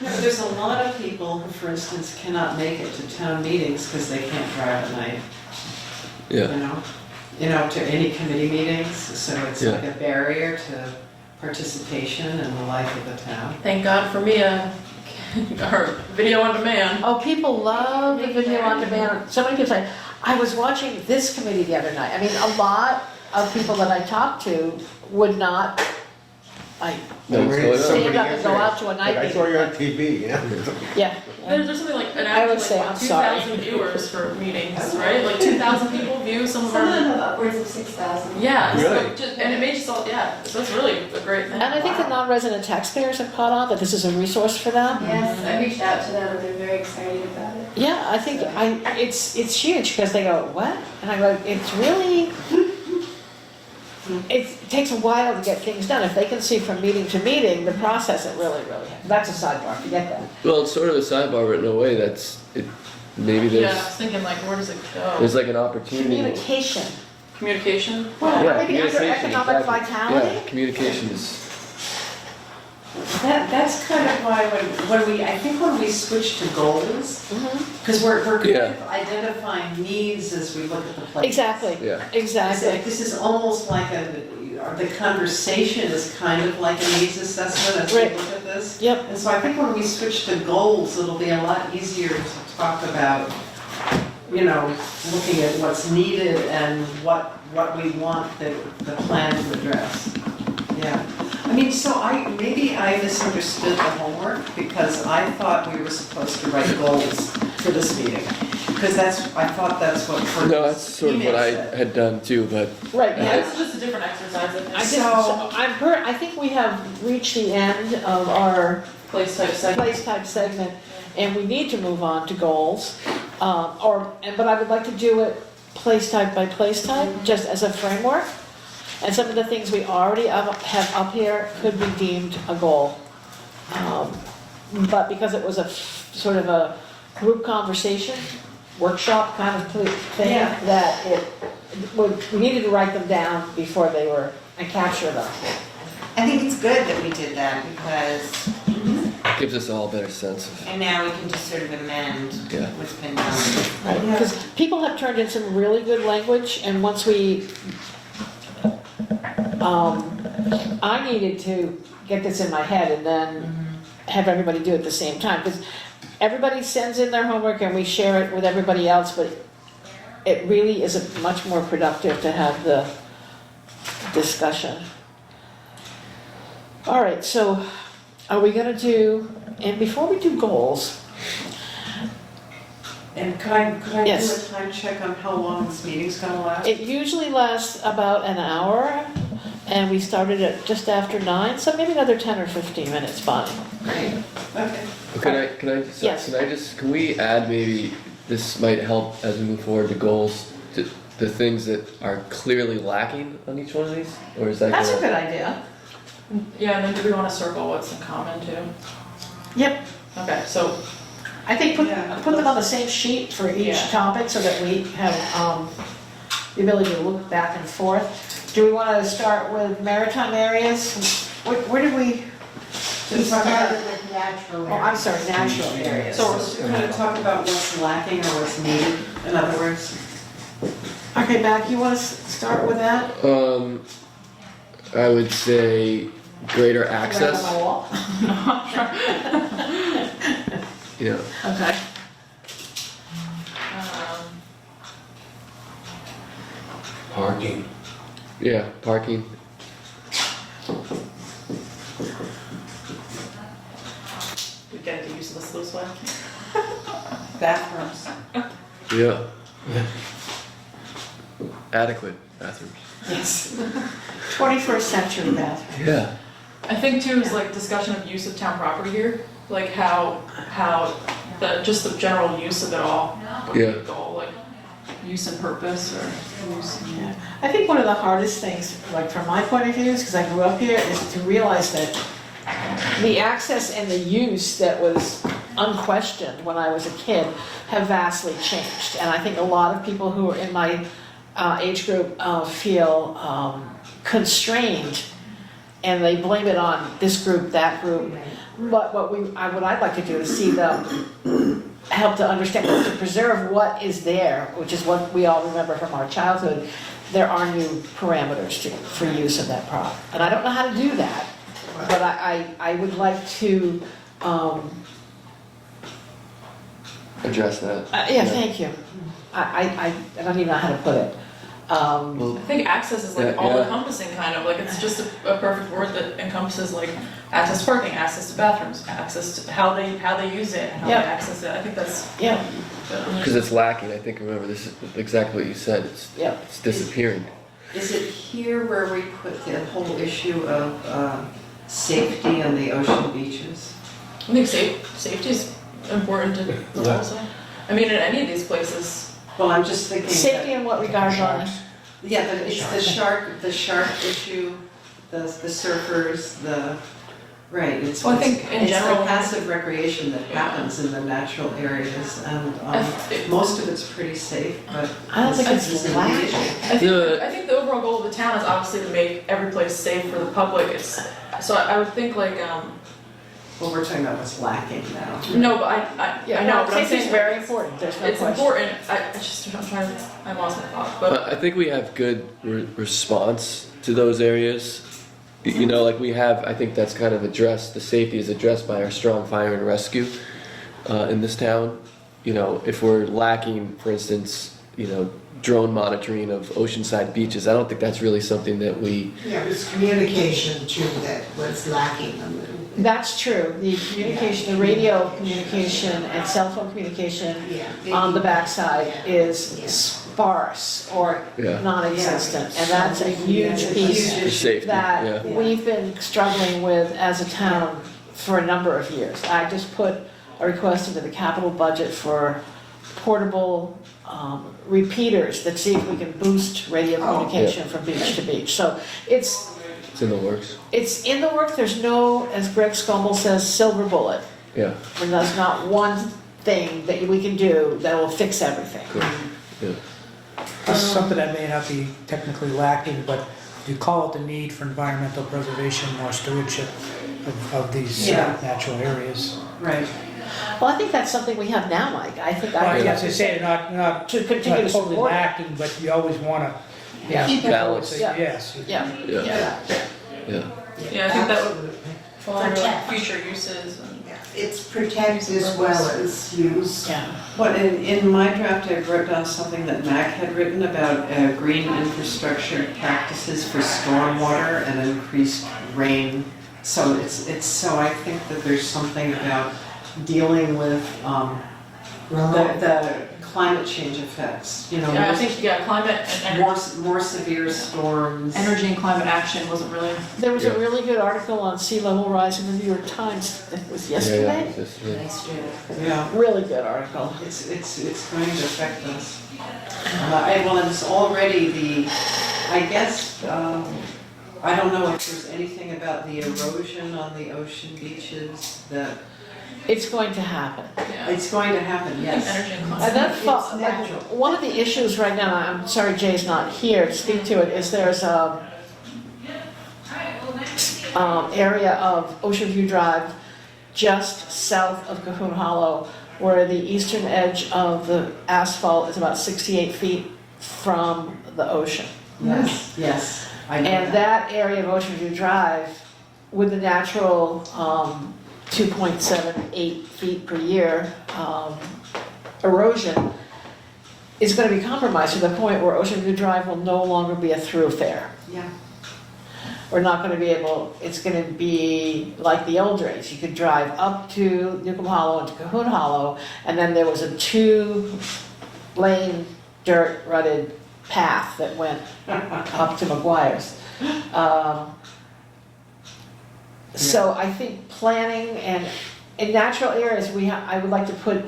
there's a lot of people who, for instance, cannot make it to town meetings because they can't drive at night, Yeah, you know, to any committee meetings, so it's Yeah. like a barrier to participation in the life of the town. Thank God for Mia, or video on demand. Oh, people love the video on demand. So many people say, I was watching this committee the other night. I mean, a lot of people that I talked to would not, No, what's going on? stand up and go out to a night Like, I saw you on meeting. TV, yeah. Yeah. There's something like an I would average say, like I'm what, sorry. 2,000 viewers for meetings, right? Like 2,000 people view some of Some of our. them have upwards of 6,000. Yeah, so Really? and it made us all, yeah, so it's really a great thing. And I think the non-resident taxpayers have caught on that this is a resource for them. Yes, I reached out to them and they're very excited about it. Yeah, I think it's huge because they go, what? And I go, it's really, it takes a while to get things done. If they can see from meeting to meeting, the process, it really, that's a sidebar, forget that. Well, it's sort of a sidebar, but in a way maybe Yeah, I there's, was thinking like, where does it go? there's like an opportunity. Communication. Communication? Well, Yeah, maybe under communication, economic exactly. vitality? Yeah, communication is, That's kind of why when we switch to goals, Mhm. because we're kind Yeah. of identifying needs as we look at the place. Exactly, yeah. exactly. This is almost like the conversation is kind of like a needs assessment as we Right. look at this. Yep, And so I think when we switch to goals, it'll be a lot easier to talk about, you know, looking at what's needed and what we want the plan to address. Yeah. I mean, so maybe I misunderstood the homework because I thought we were supposed to write goals for this meeting. Because I thought that's what. No, that's sort of what I email said. had done too, but right, Yeah, yeah. it's just a different exercise, I I think. just, I think we have reached the end of our Place type segment. place type segment, and we need to move on to goals. But I would like to do it place type by place type, just as a framework. And some of the things we already have up here could be deemed a goal. But because it was sort of a group conversation, workshop kind of thing, Yeah. that we needed to write them down before they were, and capture them. I think it's good that we did that because, it gives us all a better sense of, and now we can just sort of amend Yeah. what's been done. Right, because people have turned in some really good language, and once I needed to get this in my head and then have everybody do it at the same time, because everybody sends in their homework and we share it with everybody else, but it really is much more productive to have the discussion. All right, so are we gonna do, and before we do goals, And could I do Yes. a time check on how long this meeting's gonna last? it usually lasts about an hour, and we started at just after 9, so maybe another 10 or 15 minutes, fine. Great, okay. Yes. can we add maybe, this might help as we move forward to goals, to the things that are clearly lacking on each one of these? Or is that That's a gonna? good idea. Yeah, and then do we want to circle what's in common too? Yep, Okay, so, I think Yeah. put them on the same sheet for each Yeah. topic so that we have the ability to look back and forth. Do we want to start with maritime areas? Where did we? We started with natural Oh, I'm sorry, natural areas. So we're gonna talk about what's lacking or what's needed, in other words? Okay, Mac, you want to start with that? I would say greater Right on access, my wall. yeah. Okay. Parking. Yeah, parking. we get into use of this way. Bathrooms. Yeah. Adequate bathrooms. Yes. 21st century bathroom. Yeah. I think too is like discussion of use of town property here, like how just the general use of it all. What do Yeah. you call, like, use and purpose or use and. Yeah. I think one of the hardest things, like from my point of view, because I grew up here, is to realize that the access and the use that was unquestioned when I was a kid have vastly changed. And I think a lot of people who are in my age group feel constrained, and they blame it on this group, that group. But what I'd like to do is see them help to understand, to preserve what is there, which is what we all remember from our childhood. There are new parameters for use of that product. And I don't know how to do that, but I would like to, Address that. yeah, thank you. I don't even know how to put it. Well, I think access is like Yeah, all yeah. encompassing kind of, like it's just a perfect word that encompasses like access to parking, access to bathrooms, access to how they use it, and how Yeah. they access it. I think that's. Yeah, because it's lacking, I think, remember, this is exactly what you said, yeah. it's disappearing. Is it here where we put the whole issue of safety on the ocean beaches? I think safety is important to also. I mean, in any of these places. Well, I'm just thinking Safety in what regard, Ron? yeah, it's the shark issue, the surfers, right, it's. Well, I think in it's general- the passive recreation that happens in the natural areas, and most of it's pretty safe, but. I don't think this it's is lack. the issue. I think the overall goal of the town is obviously to make every place safe for the public. So I would think like, Well, we're talking about what's lacking now. no, but I Yeah, know, no, but I'm safety's saying very important, there's no it's question. important. I lost my thought, but I think we have good response to those areas. You know, like we have, I think that's kind of addressed, the safety is addressed by our strong fire and rescue in this town. You know, if we're lacking, for instance, you know, drone monitoring of oceanside beaches, I don't think that's really something that we, Yeah, it's communication too that was lacking a little bit. That's true, the communication, the radio communication and cell phone communication on the backside is sparse or Yeah. non-existent, and that's a huge piece for safety, yeah. that we've been struggling with as a town for a number of years. I just put a request into the capital budget for portable repeaters that see if we can boost radio communication from beach to beach. So it's in the works. It's in the work, there's no, as Greg Scommel says, silver bullet. Yeah, And there's not one thing that we can do that will fix everything. good, yeah. This is something that may not be technically lacking, but you call it the need for environmental preservation or stewardship of these Yeah. natural areas. Right. Well, I think that's something we have now, Mike. I think Well, I would as like I say, not to continue to totally support it. lacking, but you always wanna. Yeah. Keep it Balance. Say Yeah. yes. Yeah, Yeah, yeah. yeah. yeah, I think that would Absolutely. fall under like Protect. future uses and. Yeah, it's protect as well as use. Yeah. What, in my draft, I wrote down something that Mac had written about green infrastructure practices for stormwater and increased rain. So so I think that there's something about dealing with the climate change effects, you know. Yeah, I think, climate and More severe storms. energy and climate action wasn't really. There was a Yeah. really good article on sea level rise in the New York Times, it was Yeah, yesterday. yeah. Yeah. Really good article. It's going to affect us. Well, it's already I guess, I don't know if there's anything about the erosion on the ocean beaches that, It's going to happen. Yeah. it's going to happen, I think yes. energy and And climate. that's, It's natural. one of the issues right now, I'm sorry Jay's not here to speak to it, is there's a area of Ocean View Drive just south of Cahoon Hollow where the eastern edge of the asphalt is about 68 feet from the ocean. Yes, yes. I know And that area of Ocean View Drive, with the natural 2.78 feet per year erosion, is going to be compromised to the point where Ocean View Drive will no longer be a thoroughfare. Yeah. we're not gonna be able, it's gonna be like the old days. You could drive up to Newcomb Hollow and to Cahoon Hollow, and then there was a 2-lane dirt rutted path that went up to McGuire's. So I think planning and in natural areas, I would like to put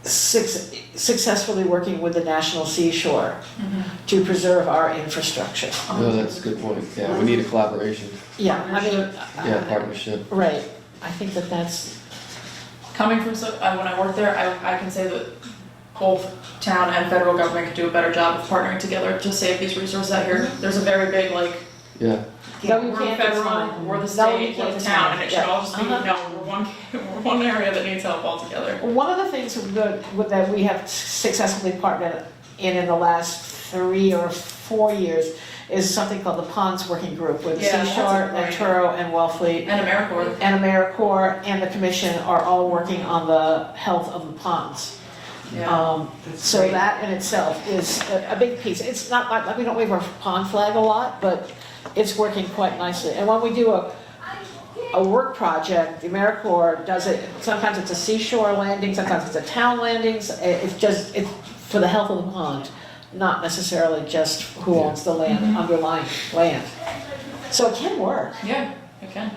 successfully working with the National Seashore to preserve our infrastructure. No, that's a good point. Yeah, we need a collaboration. Yeah, I mean. Yeah, partnership. Right, I think that's, Coming from, when I worked there, I can say that both town and federal government could do a better job of partnering together to save these resources out here. There's a very big, like, Yeah, no, you we're can't, it's federal, fine. we're the No, you state, can't, we're the it's town, fine. and it should Yeah. all just be, Uh-huh. no, we're one area that needs help altogether. One of the things that we have successfully partnered in the last 3 or 4 years is something called the Ponds Working Group with Yeah, that's a Seashore, great- Naturo, and Wellfleet. And AmeriCorps. And AmeriCorps and the commission are all working on the health of the ponds. Yeah. So that in itself is a big piece. It's not like, we don't wave our pond flag a lot, but it's working quite nicely. And when we do a work project, the AmeriCorps does it, sometimes it's a seashore landing, sometimes it's a town landings. It's for the health of the pond, not necessarily just who owns the land, underlying land. So it can work, Yeah, it can.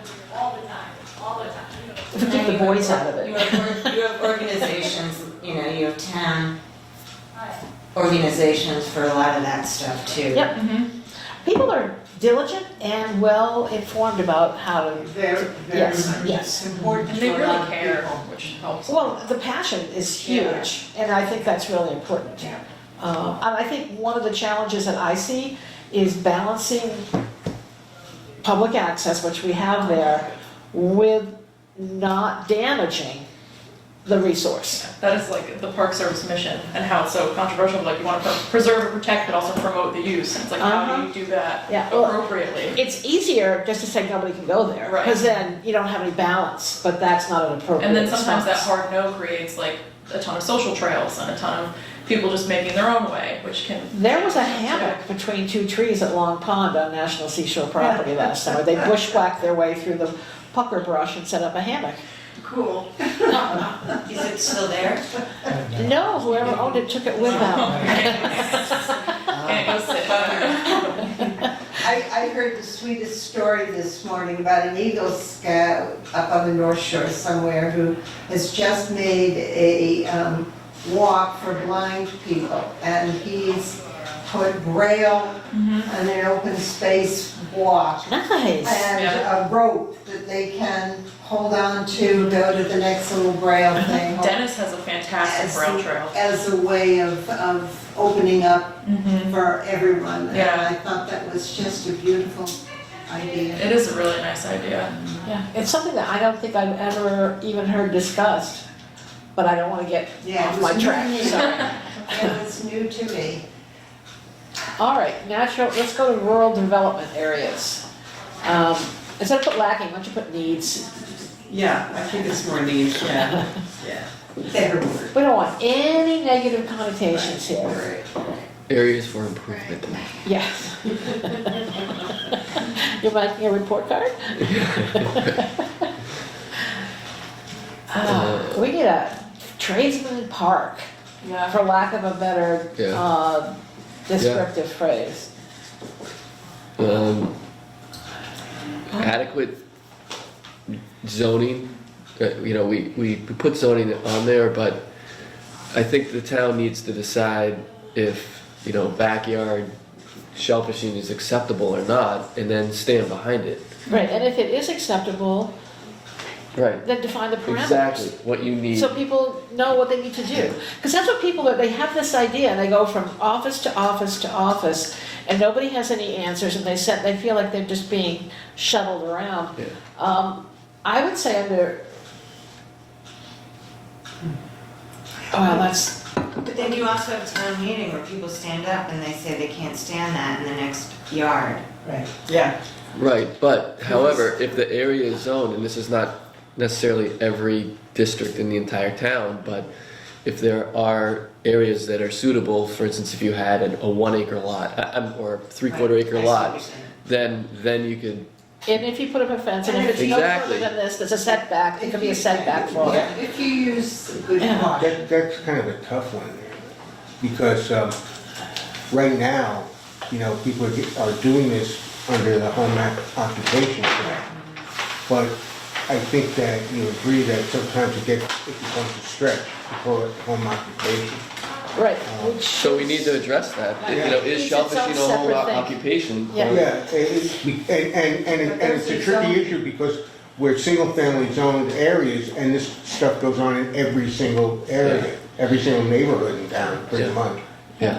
if we keep the boys out of You it. have organizations, you have town organizations for a lot of that stuff too. Yep. People are diligent and well informed about how to. Very, very Yes, much. yes. It's important And to they a lot really of care, people. which helps. Well, the passion is huge, and I think that's really important. Yeah. And I think one of the challenges that I see is balancing public access, which we have there, with not damaging the resource. That is like the Park Service mission and how it's so controversial, like you want to preserve and protect, but also promote the use. And it's like, how do you do that Yeah, well, appropriately? It's easier just to say nobody can go there, Right. because then you don't have any balance, but that's not an appropriate And then sometimes that response. hard no creates like a ton of social trails and a ton of people just making their own way, which can. There was a hammock between 2 trees at Long Pond on National Seashore property last summer. They bushwhacked their way through the pucker brush and set up a hammock. Cool. Is it still there? No, whoever owned it took it with them. Can't go sit there. I heard the sweetest story this morning about an Eagle Scout up on the North Shore somewhere who has just made a walk for blind people. And he's put braille on an open space walk Nice. and Yeah. a rope that they can hold on to, go to the next little braille thing. Dennis has a fantastic braille trail. As a way of opening up for everyone. And Yeah. I thought that was just a beautiful idea. It is a really nice idea. Yeah, it's something that I don't think I've ever even heard discussed, but I don't want to get Yeah, it off was my new track, to me. sorry. It was new to me. All right, let's go to rural development areas. Instead of put lacking, why don't you put needs? Yeah, I think it's more needs, yeah, yeah. Better word. We don't want any negative connotations here. Right. areas for improvement. Yes. You're making a report card? We need a tradesman park, Yeah. for lack of a better Yeah. descriptive phrase. Adequate zoning, we put zoning on there, but I think the town needs to decide if, backyard shellfishing is acceptable or not, and then stand behind it. Right, and if it is acceptable, Right. then define the parameters. Exactly, what you need. So people know what they need to do. Because that's what people are, they have this idea and they go from office to office to office and nobody has any answers and they feel like they're just being shuttled around. Yeah. I would say under, that's, But then you also have town meeting where people stand up and they say they can't stand that in the next yard. Right. Yeah. Right, but however, if the area is zoned, and this is not necessarily every district in the entire town, but if there are areas that are suitable, for instance, if you had a 1 acre lot, or 3/4 acre I see what lot, you're saying. then you could, And if you put up a fence, and if it's no Exactly. further than this, there's a setback, it could be a setback for it. Yeah, if you use good Yeah. caution. That's kind of a tough one, because right now, people are doing this under the home occupation act. But I think that you agree that sometimes it becomes a stretch to call it home occupation. Right, which. so we need to address that. Is It's shellfishing its a own home separate thing. occupation? Yeah. Or- Yeah, and it's a tricky issue because we're single-family zoned areas, and this stuff goes on in every single area, every single neighborhood in town, pretty Yeah. much. Yeah.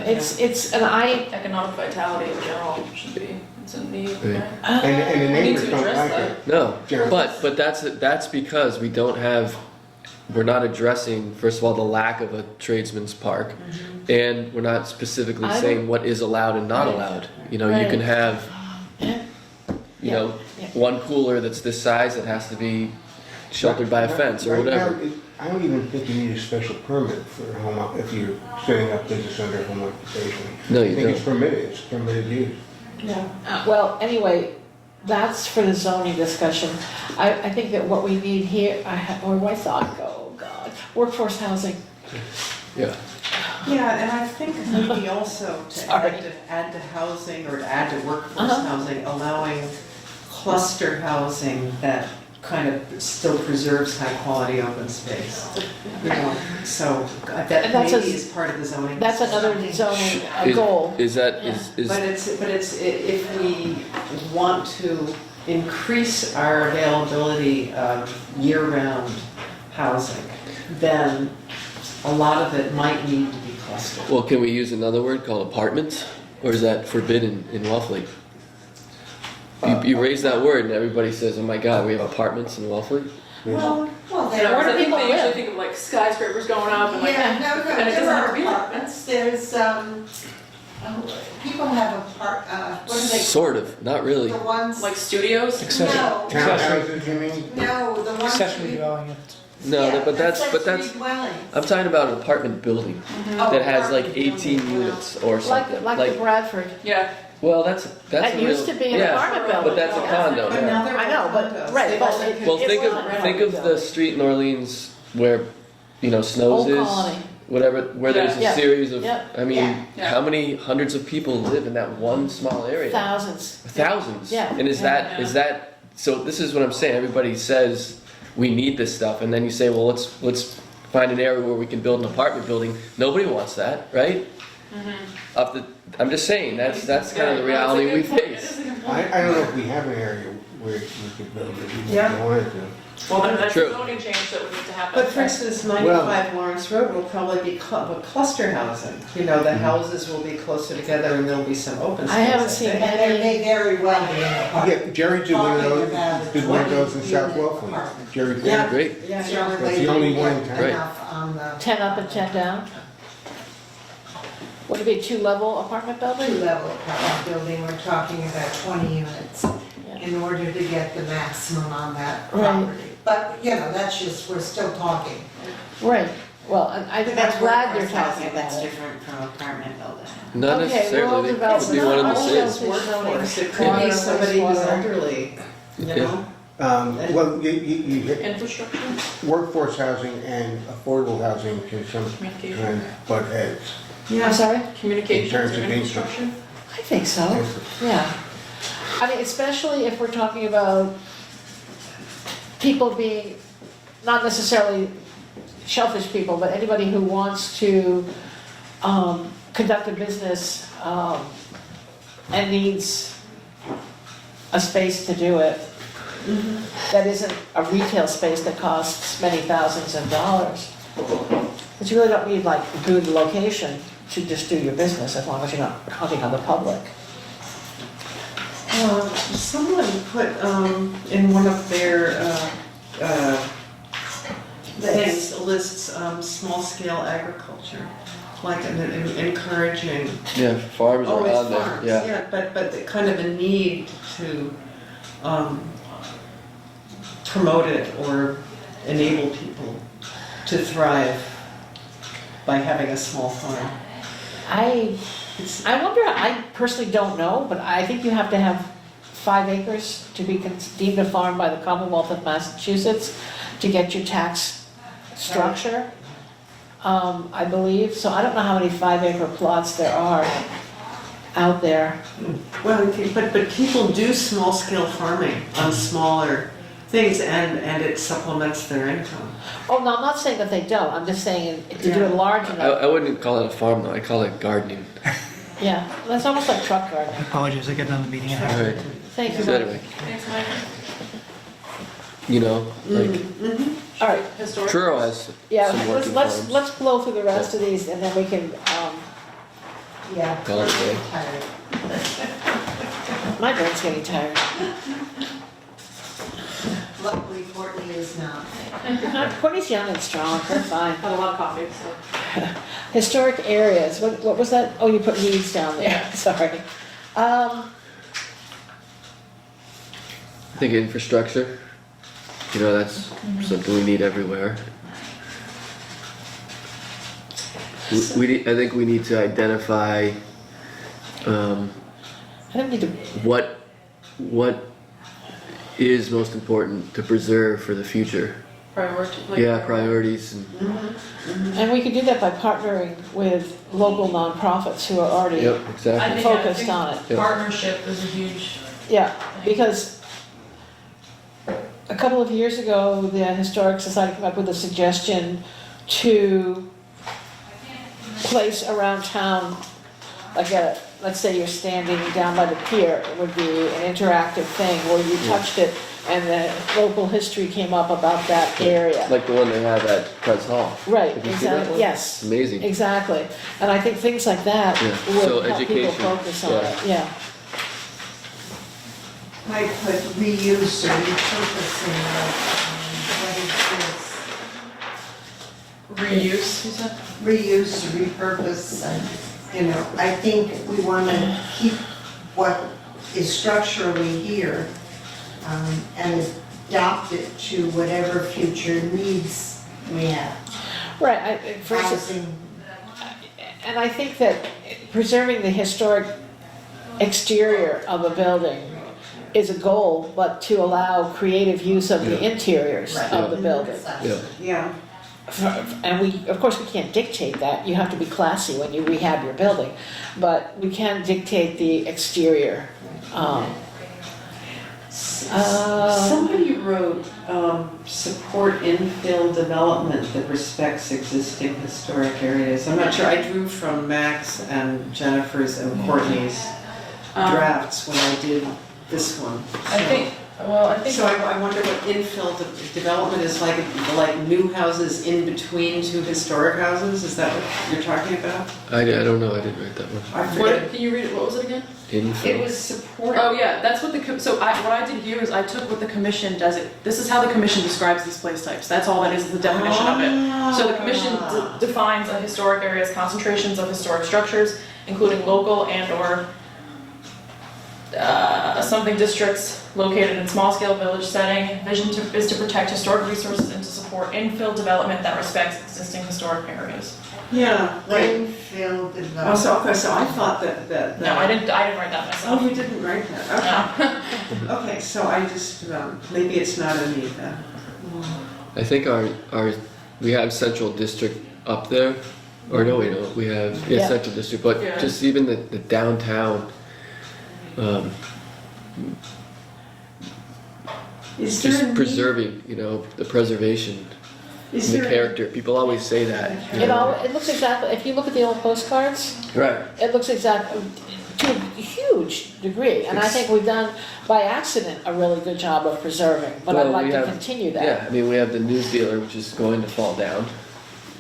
And I, Economic vitality in general should be, it's in need. Right. And the We need neighbors to don't address like that. it. No, Generally. but that's because we're not addressing, first of all, the lack of a tradesman's park, and we're not specifically I saying what is allowed and not Right. allowed. You can Right. have, Yeah. one cooler that's this size that has to be sheltered by a fence or Right now, whatever. I don't even think you need a special permit for if you're setting up business under home occupation. No, I you think it's don't. permitted, it's permitted use. well, anyway, that's for the zoning discussion. I think that what we need here, where my thought go, oh God, workforce housing. Yeah, Yeah, and I think maybe also to Sorry. add to housing or to add to workforce Uh-huh. housing, allowing cluster housing that kind of still preserves high-quality open space. So that And that's maybe a- is part of the zoning. That's another zoning Is- goal. Is that, Yeah. is, But it's, if we want to increase our availability of year-round housing, then a lot of it might need to be clustered. well, can we use another word called apartments? Or is that forbidden in Wellfleet? You raise that word and everybody says, oh my God, we have apartments in Wellfleet? Well, Yeah, there Where because do I think people they usually live? think of like skyscrapers going up and like. yeah, no, and it doesn't there have are to be like that. apartments, there's, people have what do they? Sort of, not really. The ones. Like studios? Accessory. No, Townhouses, you mean? no, the ones. Accessory dwelling units. No, Yeah, but that's, accessory dwellings. I'm talking about an apartment building Oh, that has like apartment 18 building, wow. units or Like, something. like the Bradford. Yeah. Well, that's That a used real- to be an yeah, apartment building. but that's a condo. But now they're I know, but- condos. right, They've but also it- Well, It's think not of a think of building. the street in Orleans where, Snows Old is, Colony. whatever, where there's Yeah. a series of. Yeah. I mean, Yeah. how many hundreds of people live in that one small area? Thousands. Thousands. Yeah. And is Yeah. that so? This is what I'm saying. Everybody says we need this stuff, and then you say, well, let's find an area where we can build an apartment building. Nobody wants that, right? I'm just saying that's kind of the reality we face. I don't know if we have an area where we could build it, if we Yeah. wanted to. Well, then that's True. the zoning change that would need to happen. But for instance, 95 Lawrence Road will probably be cluster housing. The houses will be closer together and there'll be some open space. I haven't seen think. And there may very well be an apartment. Yeah, Jerry did one of Talking those, about did one of those in 20 South unit Wellfleet. apartment. Jerry did. Yeah. Great. Yeah, Certainly That's the only one in get town. enough on the 10 up and 10 down? Would it be a two-level apartment building? two-level apartment building, we're talking about 20 units in order to get the maximum on that Right. property. But, that's just, we're still talking. Right, well, I'm glad you're workforce talking housing about that's it. different from apartment building. Not Okay, necessarily. rural They could development. be one and the It's not same. always Workforce, it zoning. could be somebody who's Wastewater. elderly, Yeah. Well, you hit Infrastructure? workforce housing and affordable housing can Communication. sometimes butt heads. I'm sorry? Communications In or terms of infrastructure? I think so, yeah. I mean, especially if we're talking about people being, not necessarily shellfish people, but anybody who wants to conduct a business and needs a space to do it. That isn't a retail space that costs many thousands of dollars. But you really don't need like a good location to just do your business as long as you're not counting on the public. Someone put in one of their things, lists small-scale agriculture, like encouraging. Yeah, farms Oh, are it's on there. farms, Yeah. yeah, but kind of a need to promote it or enable people to thrive. by having a small farm. I wonder, I personally don't know, but I think you have to have 5 acres to be deemed a farm by the Commonwealth of Massachusetts to get your tax structure, I believe. So I don't know how many 5-acre plots there are out there. Well, but people do small-scale farming on smaller things, and it supplements their income. Oh, no, I'm not saying that they don't, I'm just saying to do it large enough. I wouldn't call it a farm though, I call it gardening. Yeah, that's almost like truck gardening. I apologize, I got another meeting. Alright, Thank you, so Mike. anyway, Thanks, Mike. you know, like All right, Historic. Truro has yeah, some working let's farms. blow through the rest of these and then we can, Yeah. Call it a day. Tired. my brain's getting tired. Luckily Courtney is not. Courtney's young and strong, they're fine. Had a lot of coffee, so. Historic areas, what was that? Oh, you put needs down there, Yeah. sorry. I think infrastructure, you know, that's something we need everywhere. I think we need to identify, I don't need to, what is most important to preserve for the future. Priority. Yeah, priorities and, and we can do that by partnering with local nonprofits who are already, yep, exactly. Focused on it. Yeah. Partnership is a huge. yeah, because a couple of years ago, the Historic Society came up with a suggestion to place around town, like let's say you're standing down by the pier, it would be an interactive thing where you touched it and the local history came up about that area. Like the one they have at Press Hall. Right, Did you see that exactly, one? yes, Amazing. exactly. And I think things like that Yeah. So would help people education, focus on it, yeah. I put reuse or repurposing of, what is Reuse, you said? this? Reuse, repurpose, you know, I think we want to keep what is structurally here and adapt it to whatever future needs we have. Right, for instance, Housing, and I think that preserving the historic exterior of a building is a goal, but to allow creative use of the interiors of the building. Yeah. Yeah. And of course, we can't dictate that, you have to be classy when you rehab your building, but we can dictate the exterior. Somebody wrote, support infill development that respects existing historic areas. I'm not sure, I drew from Max and Jennifer's and Courtney's drafts when I did this one. So I wonder what infill development is like new houses in between two historic houses? Is that what you're talking about? I don't know, I didn't write that one. I forget. Can you read it, what was it again? Infill. It was support. Oh, yeah, that's what what I did here is I took what the commission does it, this is how the commission describes these place types, that's all that is the definition of it. So the commission defines a historic area as concentrations of historic structures, including local and/or something districts located in small-scale village setting. Vision is to protect historic resources and to support infill development that respects existing historic areas. Yeah, right. infill Oh, development. so I thought that. No, I didn't write that myself. Oh, you didn't write that, No. okay. Okay, so I just, maybe it's not a need then. I think we have central district up there, or no, we don't, we have, Yeah. central district, but Yeah. just even the downtown, Is there a just need- preserving, you know, the preservation, Is and the there a- character, people always say that. you know. It looks exactly, if you look at the old postcards, Right. it looks exactly, to a huge degree, and I think we've done, by accident, a really good job of preserving, but I'd Well, like we to have- continue that. Yeah, I mean, we have the news dealer, which is going to fall down.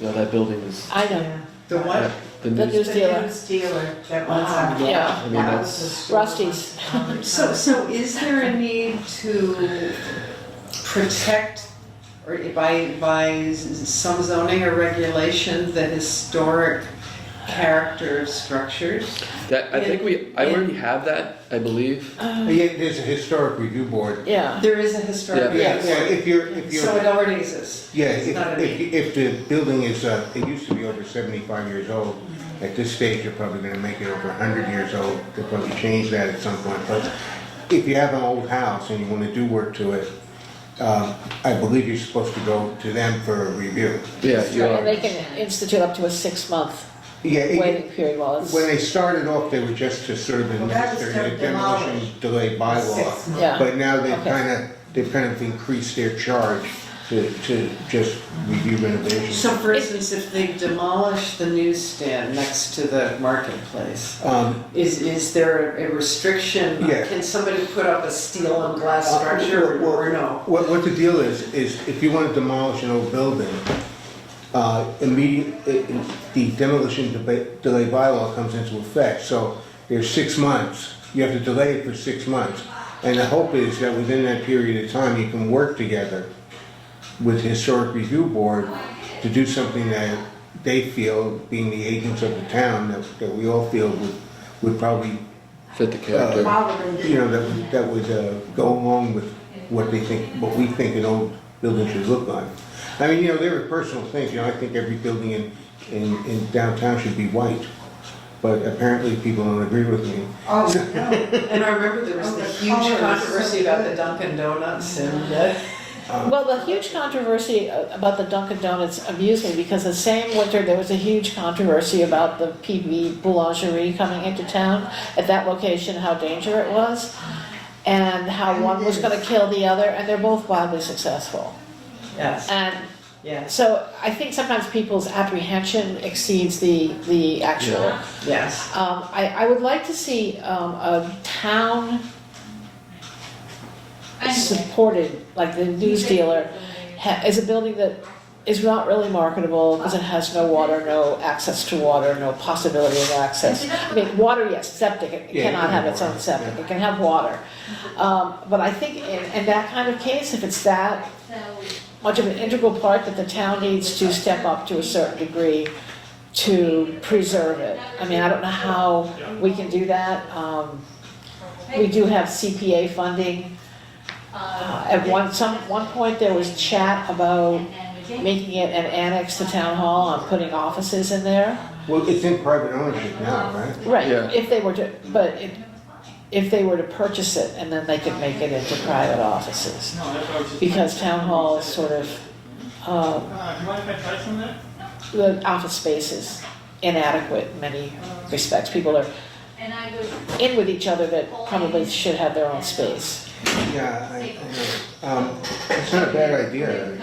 You know, that building is, I know, The what? the the news, news The dealer, news dealer that was on. yeah, I mean, that's, Rusty's. So is there a need to protect, or by some zoning or regulation, the historic character structures. That, I think I already have that, I believe. Yeah, there's a historic review board. Yeah, There is a historic. Yeah. Yeah, if you're, So it already exists. yeah, It's not a need. if the building is, it used to be over 75 years old. At this stage, you're probably gonna make it over 100 years old. They'll probably change that at some point. But if you have an old house and you wanna do work to it, I believe you're supposed to go to them for a review. Yeah, you and they are. can institute up to a 6-month Yeah, waiting period while it's, when they started off, they were just to sort of Well, that was administer the to demolish. demolition delay bylaw. 6 months. yeah. But now they've Okay. kind of increased their charge to just review renovations. So for instance, if they demolish the newsstand next to the marketplace, is there a restriction? Yeah. Can somebody put up a steel and glass structure or no? What the deal is if you want to demolish an old building, the demolition delay bylaw comes into effect. So there's 6 months. You have to delay it for 6 months. And the hope is that within that period of time, you can work together with the Historic Review Board to do something that they feel, being the agents of the town, that we all feel would probably, Fit the character. you know, that would go along with what they think, what we think an old building should look like. I mean, you know, there are personal things, you know, I think every building in downtown should be white, but apparently people don't agree with me. Oh, no. And I remember there was the huge controversy about the Dunkin' Donuts and, Well, the huge controversy about the Dunkin' Donuts amused me because the same winter there was a huge controversy about the PB Boulangerie coming into town at that location, how dangerous it was, and how one was going to kill the other, and they're both wildly successful. yes, And yes, so I think sometimes people's apprehension exceeds the actual. yes. I would like to see a town supported, like the news dealer, is a building that is not really marketable because it has no water, no access to water, no possibility of access. I mean, water, yes, septic, it Yeah, cannot it can have have its own water, septic, yeah. it can have water. But I think in that kind of case, if it's that much of an integral part that the town needs to step up to a certain degree to preserve it. I mean, I don't know how we can do that. We do have CPA funding. At one point, there was chat about making it an annex to town hall and putting offices in there. Well, it's in private ownership now, right? Right, Yeah. if they were to, if they were to purchase it and then they could make it into private offices. Because town hall is sort of, Do you mind if I try some of that? the office space is inadequate in many respects. People are in with each other that probably should have their own space. Yeah, I know. It's not a bad idea.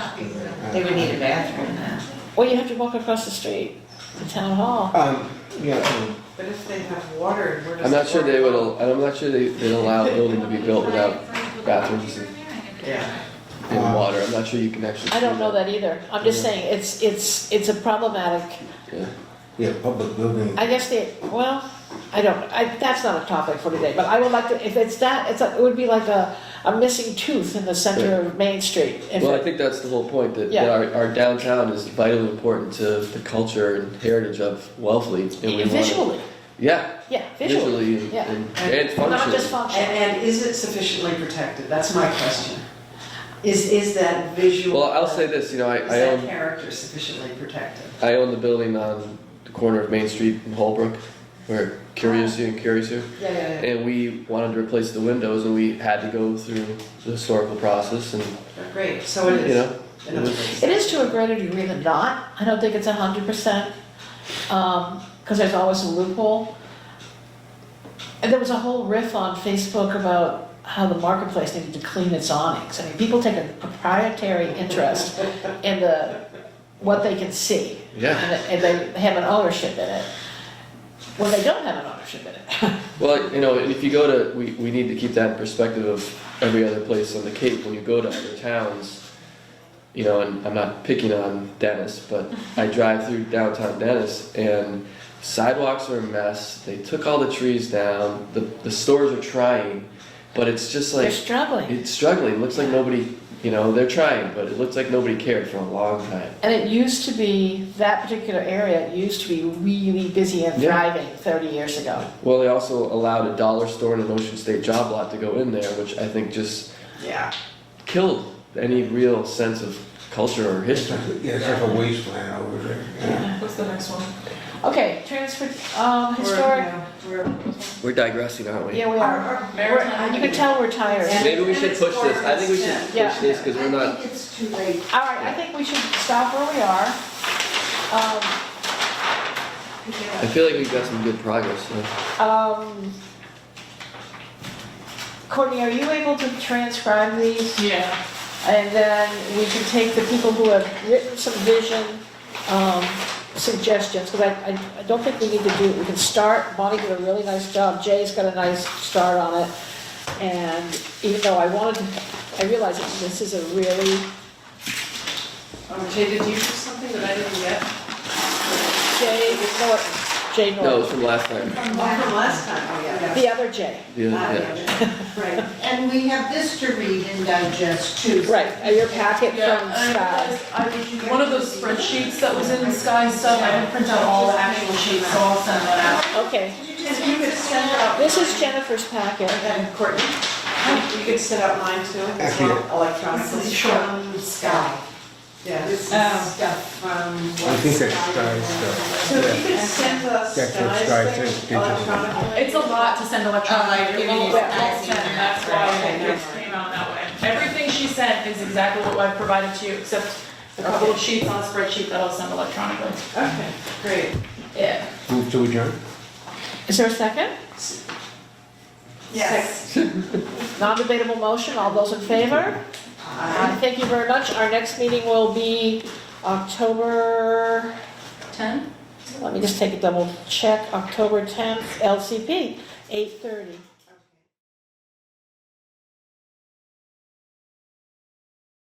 They would need a bathroom now. Or you have to walk across the street to town hall. Yeah, But if they have water, where does I'm not the sure water they would, go? I'm not sure they'd allow a building to be built without bathrooms Yeah. and water. I'm not sure you can actually. I don't do know that. that either. I'm just saying, it's a problematic, Yeah. yeah, public building. I guess that's not a topic for today, but I would like to, if it's that, it would be like a missing tooth in the center of Main Street. If Well, I it- think that's the whole point, that Yeah. our downtown is vitally important to the culture and heritage of Wellfleet. And we wanna- Visually, Yeah, yeah, visually, visually yeah. and functionally. Not just functional. And is it sufficiently protected? That's my question. Is that visual? Well, I'll say this, you know, Is I that own, character sufficiently protected? I own the building on the corner of Main Street in Holbrook, where Curious and Curious. Yeah, And we wanted to replace the windows, and we had to go through the historical process, and, Great, so it you is. know, in other words. It is to a greater degree than not. I don't think it's 100%, because there's always a loophole. And there was a whole riff on Facebook about how the marketplace needed to clean its awnings. I mean, people take a proprietary interest in what they can see. yeah. And they have an ownership in it, when they don't have an ownership in it. Well, you know, if you go to, we need to keep that in perspective of every other place on the Cape. When you go to other towns, you know, and I'm not picking on Dennis, but I drive through downtown Dennis and sidewalks are a mess. They took all the trees down. The stores are trying, but it's just They're like, struggling. it's struggling. It looks like nobody You know, they're trying, but it looks like nobody cared for a long time. And it used to be, that particular area, it used to be really busy and Yeah. thriving 30 years ago. Well, they also allowed a dollar store and an Ocean State job lot to go in there, which I think just Yeah. killed any real sense of culture or It's history. like, yeah, it's like a wasteland over there. Yeah. What's the next one? Okay, historic, We're digressing, aren't we? yeah, we are. Maritime. You can tell we're tired. Maybe we should push this. I think we should Yeah. push this because we're I not. think it's too late. All right, I think we should stop where we are. I feel like we've got some good progress. So. Courtney, are you able to transcribe these? Yeah. And then we can take the people who have written some vision suggestions, because I don't think we need to do, we can start, Bonnie did a really nice job, Jay's got a nice start on it. And even though I realized that this is a really, Jay, did you do something that I didn't get? Jay No, it was Norton, from last time. From last time, oh, yeah. the other Jay. Yeah. Right, and we have this to read and digest too. Right, your packet Yeah, from and I Sky. realized one of those spreadsheets that was in Sky stuff, I didn't print out all the actual sheets, so I'll send that out. Okay, If you could send out. this is Jennifer's packet. And Courtney, you could send out mine too, as Actually, well, electronically. This is from Sky. Yeah, this is Stuff from. I think that's Sky stuff. So if you could send us That's what Sky Sky's says, thing digital. electronically. It's a lot to send electronically. Oh, like It giving won't you let Sky's send, email. that's why it came out that way. Everything she sent is exactly what I've provided to you, except a couple of sheets on a spreadsheet that I'll send electronically. Okay, great. Yeah. Move to adjourn? Is there a second? Yes. Non-debatable motion, all those in favor? Thank you very much. Our next meeting will be October, 10? let me just take a double check, October 10th, LCP, 8:30.